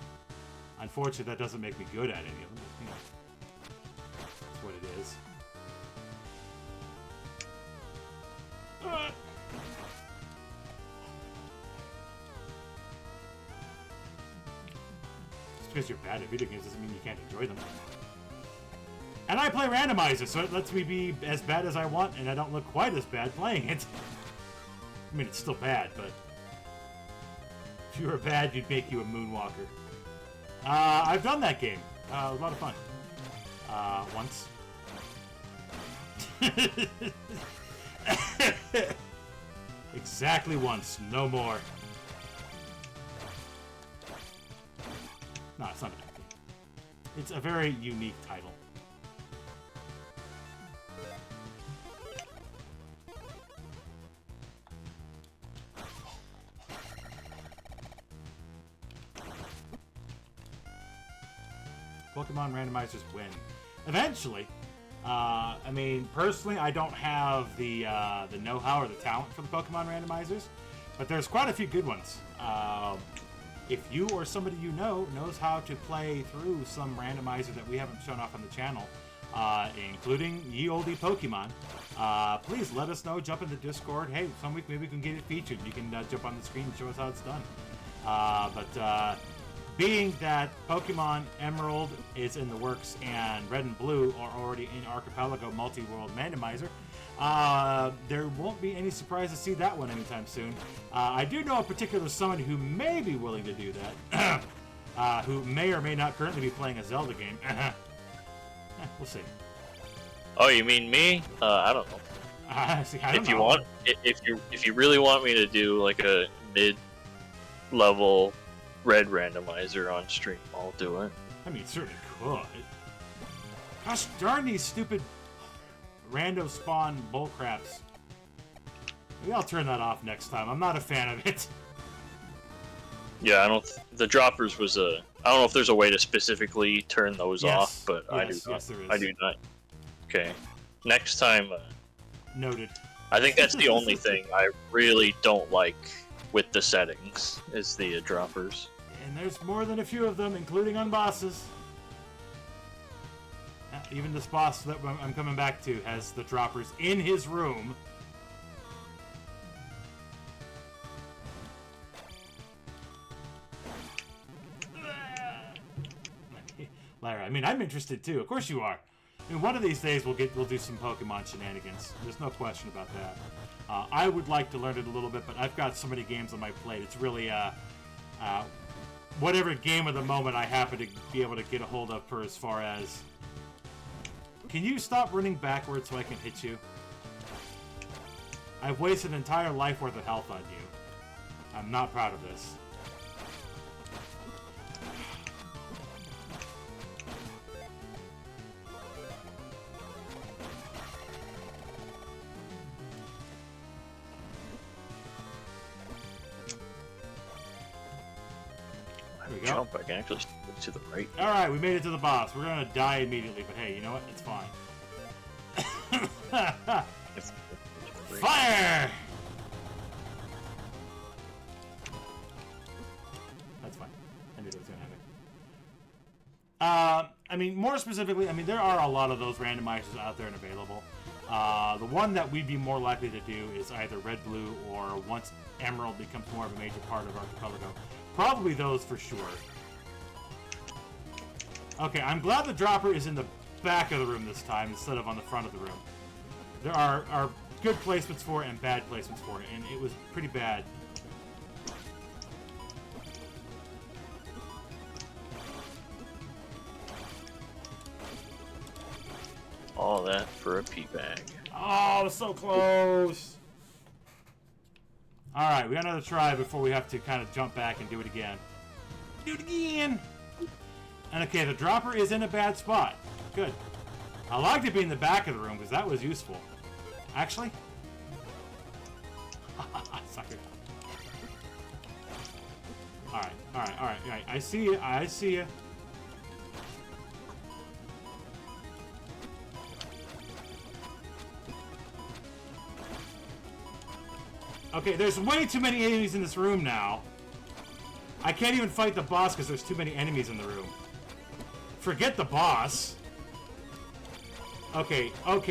Unfortunately, that doesn't make me good at any of them. But, you know, that's what it is. because you're bad at video games doesn't mean you can't enjoy them. And I play Randomizer, so it lets me be as bad as I want, and I don't look quite as bad playing it. I mean, it's still bad, but if you were bad, you'd make you a Moonwalker. I've done that game. It was a lot of fun. Once. Exactly once, no more. No, it's not a bad game. It's a very unique title. Pokemon Randomizers win. Eventually. I mean, personally, I don't have the know-how or the talent for the Pokemon Randomizers, but there's quite a few good ones. If you or somebody you know knows how to play through some randomizer that we haven't shown off on the channel, including ye olde Pokemon, please let us know. Jump in the Discord. Hey, some week maybe we can get it featured. You can jump on the screen and show us how it's done. But being that Pokemon Emerald is in the works and Red and Blue are already in Archipelago Multi-World Randomizer, there won't be any surprise to see that one anytime soon. I do know a particular someone who may be willing to do that, who may or may not currently be playing a Zelda game. We'll see. Oh, you mean me? I don't know. See, I don't know. Want, if you really want me to do like a mid-level Red randomizer on stream, I'll do it. I mean, it certainly could. Gosh darn these stupid rando spawn bullcraps. Maybe I'll turn that off next time. I'm not a fan of it. Yeah, I don't. The droppers was a. I don't know if there's a way to specifically turn those off, but I do. Yes, there is. I do not. Okay, next time. Noted. I think that's the only thing I really don't like with the settings is the droppers. And there's more than a few of them, including on bosses. Even this boss that I'm coming back to has the droppers in his room. Lara, I mean, I'm interested too. Of course you are. I mean, one of these days we'll do some Pokemon shenanigans. There's no question about that. I would like to learn it a little bit, but I've got so many games on my plate. It's really whatever game of the moment I happen to be able to get a hold of for as far as... Can you stop running backwards so I can hit you? I've wasted an entire life worth of health on you. I'm not proud of this. Jump, I can actually move to the right. Alright, we made it to the boss. We're gonna die immediately, but hey, you know what? It's fine. Fire! That's fine. I knew that was gonna happen. I mean, more specifically, I mean, there are a lot of those randomizers out there and available. The one that we'd be more likely to do is either Red, Blue, or once Emerald becomes more of a major part of Archipelago. Probably those for sure. Okay, I'm glad the dropper is in the back of the room this time instead of on the front of the room. There are good placements for it and bad placements for it, and it was pretty bad. All that for a pea bag. Oh, so close! Alright, we got another try before we have to kind of jump back and do it again. Do it again! And okay, the dropper is in a bad spot. Good. I liked it being in the back of the room because that was useful. Actually? Sucker. Alright. I see you. Okay, there's way too many enemies in this room now. I can't even fight the boss because there's too many enemies in the room. Forget the boss. Okay. What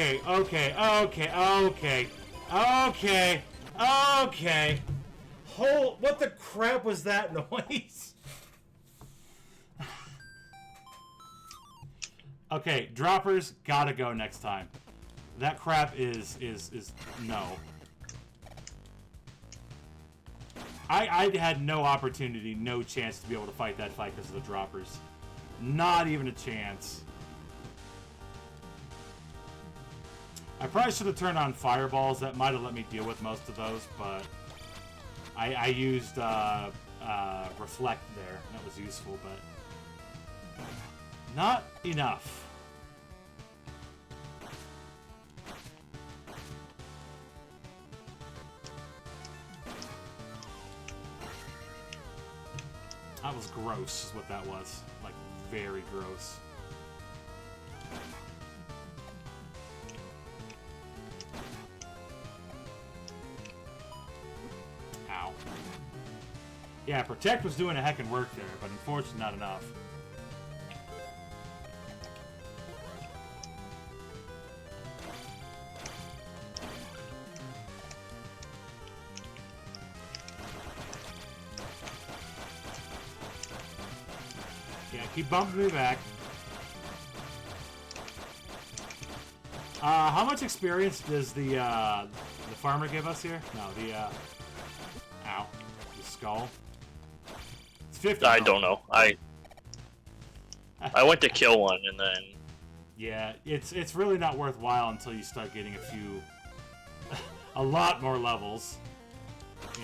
the crap was that noise? Okay, droppers gotta go next time. That crap is no. I had no opportunity, no chance to be able to fight that fight because of the droppers. Not even a chance. I probably should have turned on fireballs. That might have let me deal with most of those, but I used reflect there. That was useful, but not enough. That was gross, is what that was. Like, very gross. Ow. Yeah, Protect was doing a heckin' work there, but unfortunately not enough. Keep bumping me back. How much experience does the farmer give us here? No, ow, the skull. It's 50. I don't know. I went to kill one and then. Yeah, it's really not worthwhile until you start getting a lot more levels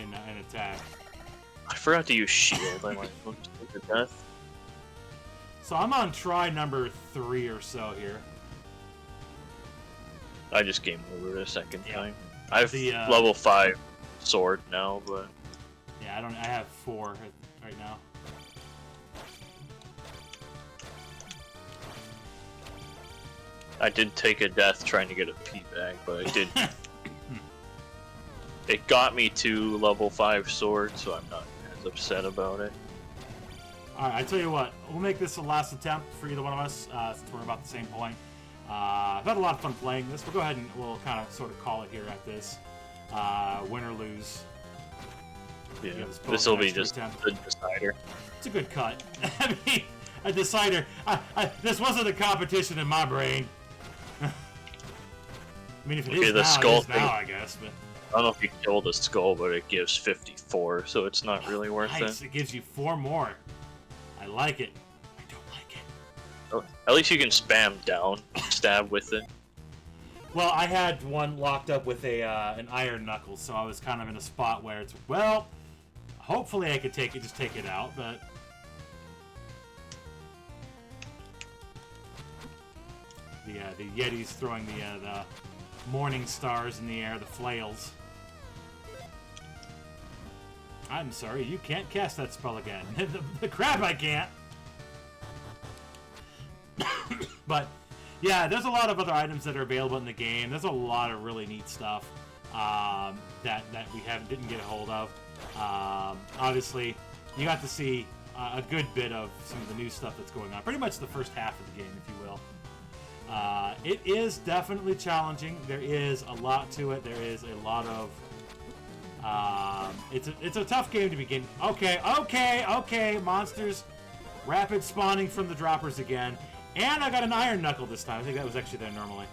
in attack. I forgot to use shield. I went to death. So I'm on try number 3 or so here. I just game over it a second time. I have level 5 sword now, but yeah, I have 4 right now. I did take a death trying to get a P bag, but I did. It got me to level 5 sword, so I'm not as upset about it. Alright, I tell you what, we'll make this the last attempt for either one of us, since we're about the same point. I've had a lot of fun playing this. We'll go ahead and we'll kind of sort of call it here at this. Win or lose. Yeah, this will be just the decider. It's a good cut. I mean, a decider. This wasn't a competition in my brain. I mean, if it is the now, skull it is now, I guess. But I don't know if you kill the skull, but it gives 54, so it's not really worth nice. it. It gives you 4 more. I like it. I don't like it. Oh, at least you can spam down, stab with it. Well, I had one locked up with an iron knuckle, so I was kind of in a spot where it's, well, hopefully I could just take it out, but the Yeti's throwing the morning stars in the air, the flails. I'm sorry, you can't cast that spell again. the crap, I can't. But yeah, there's a lot of other items that are available in the game. There's a lot of really neat stuff that we didn't get a hold of. Obviously, you got to see a good bit of some of the new stuff that's going on. Pretty much the first half of the game, if you will. It is definitely challenging. There is a lot to it. There is a lot of it's a tough game to begin. Okay, monsters rapid spawning from the droppers again, and I got an iron knuckle this time. I think that was actually there normally.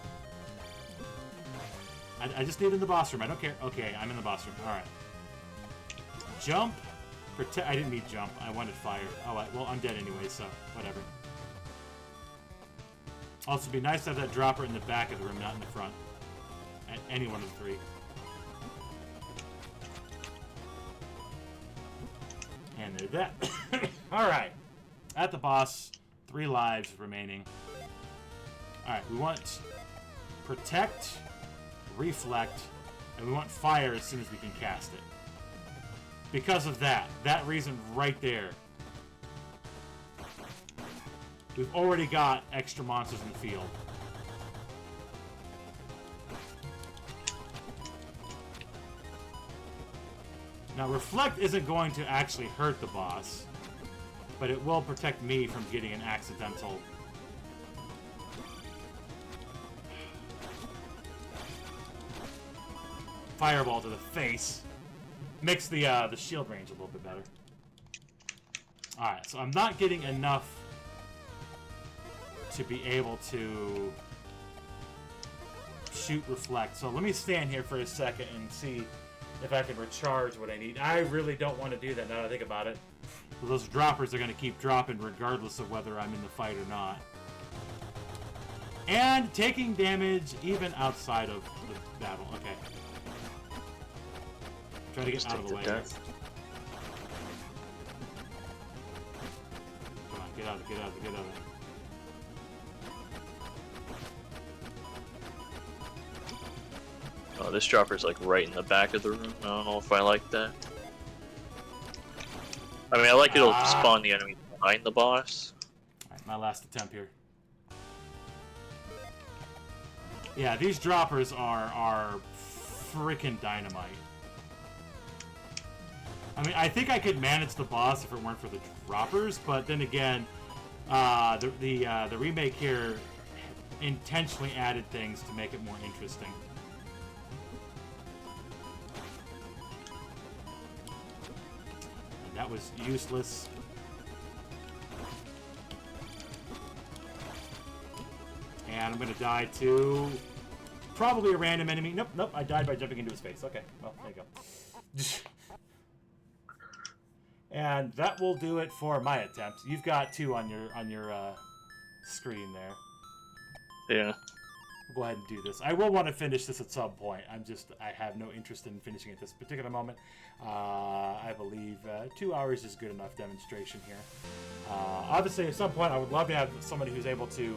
I just need in the boss room. I don't care. Okay, I'm in the boss room. All right. Jump. Protect. I didn't need jump. I wanted fire. Oh, well, I'm dead anyway, so whatever. Also, it'd be nice to have that dropper in the back of the room, not in the front. At any one of the 3. And there's that. Alright. At the boss, 3 lives remaining. Alright, we want protect, reflect, and we want fire as soon as we can cast it. Because of that reason right there, we've already got extra monsters in the field. Now, Reflect isn't going to actually hurt the boss, but it will protect me from getting an accidental fireball to the face. Makes the shield range a little bit better. Alright, so I'm not getting enough to be able to shoot reflect. So let me stand here for a second and see if I can recharge what I need. I really don't want to do that now that I think about it. So those droppers are going to keep dropping regardless of whether I'm in the fight or not. And taking damage even outside of the battle. Okay. Try to get out of the way. Come on, get out of it. Oh, this dropper's like right in the back of the room. I don't know if I like that. I mean, I like it'll spawn the enemy behind the boss. Alright, my last attempt here. Yeah, these droppers are freaking dynamite. I mean, I think I could manage the boss if it weren't for the droppers, but then again, the remake here intentionally added things to make it more interesting. And that was useless. And I'm gonna die to probably a random enemy. Nope, I died by jumping into his face. Okay, well, there you go. And that will do it for my attempt. You've got 2 on your screen there. Yeah. We'll go ahead and do this. I will want to finish this at some point. I have no interest in finishing at this particular moment. I believe 2 hours is good enough demonstration here. Obviously, at some point, I would love to have somebody who's able to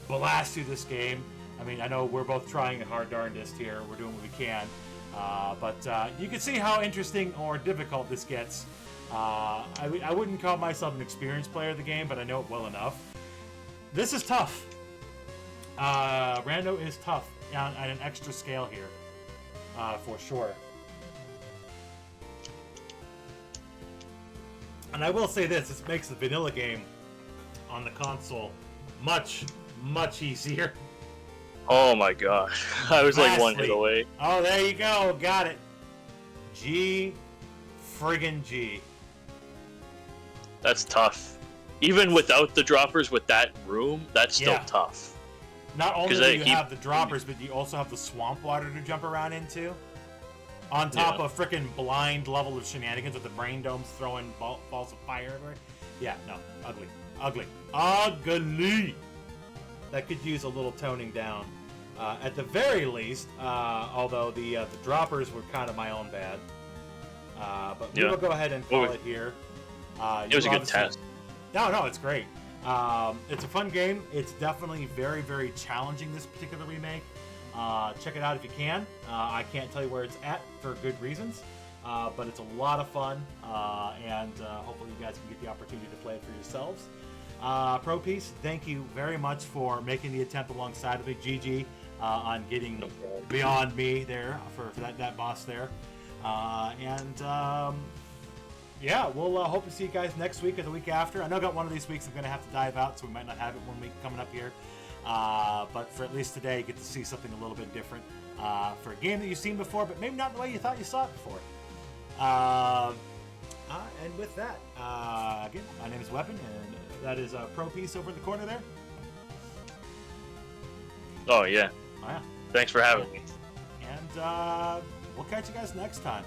blast through this game. I mean, I know we're both trying our darndest here. We're doing what we can. But you can see how interesting or difficult this gets. I wouldn't call myself an experienced player of the game, but I know it well enough. This is tough. Rando is tough on an extra scale here, for sure. And I will say this makes the vanilla game on the console much easier. Oh my gosh. I was like 1 hit away. Oh, there you go. Got it. G. Friggin' G. That's tough. Even without the droppers with that room, that's still tough. Not only do you have the droppers, but you also have the swamp water to jump around into. On top of frickin' blind level of shenanigans with the brain domes throwing balls of fire everywhere. Yeah, no. Ugly. Ugly! That could use a little toning down. At the very least, although the droppers were kind of my own bad. But we will go ahead and call it here. It was a good test. No, it's great. It's a fun game. It's definitely very, very challenging, this particular remake. Check it out if you can. I can't tell you where it's at for good reasons, but it's a lot of fun, and hopefully you guys can get the opportunity to play it for yourselves. Pro Piece, thank you very much for making the attempt alongside of me. GG on getting beyond me there for that boss there. Yeah, we'll hope to see you guys next week or the week after. I know I got one of these weeks I'm going to have to dive out, so we might not have it 1 week coming up here. But for at least today, you get to see something a little bit different for a game that you've seen before, but maybe not the way you thought you saw it before. And with that, again, my name is Weapon, and that is Pro Piece over in the corner there. Oh, yeah. Oh, yeah. Thanks for having me. And we'll catch you guys next time.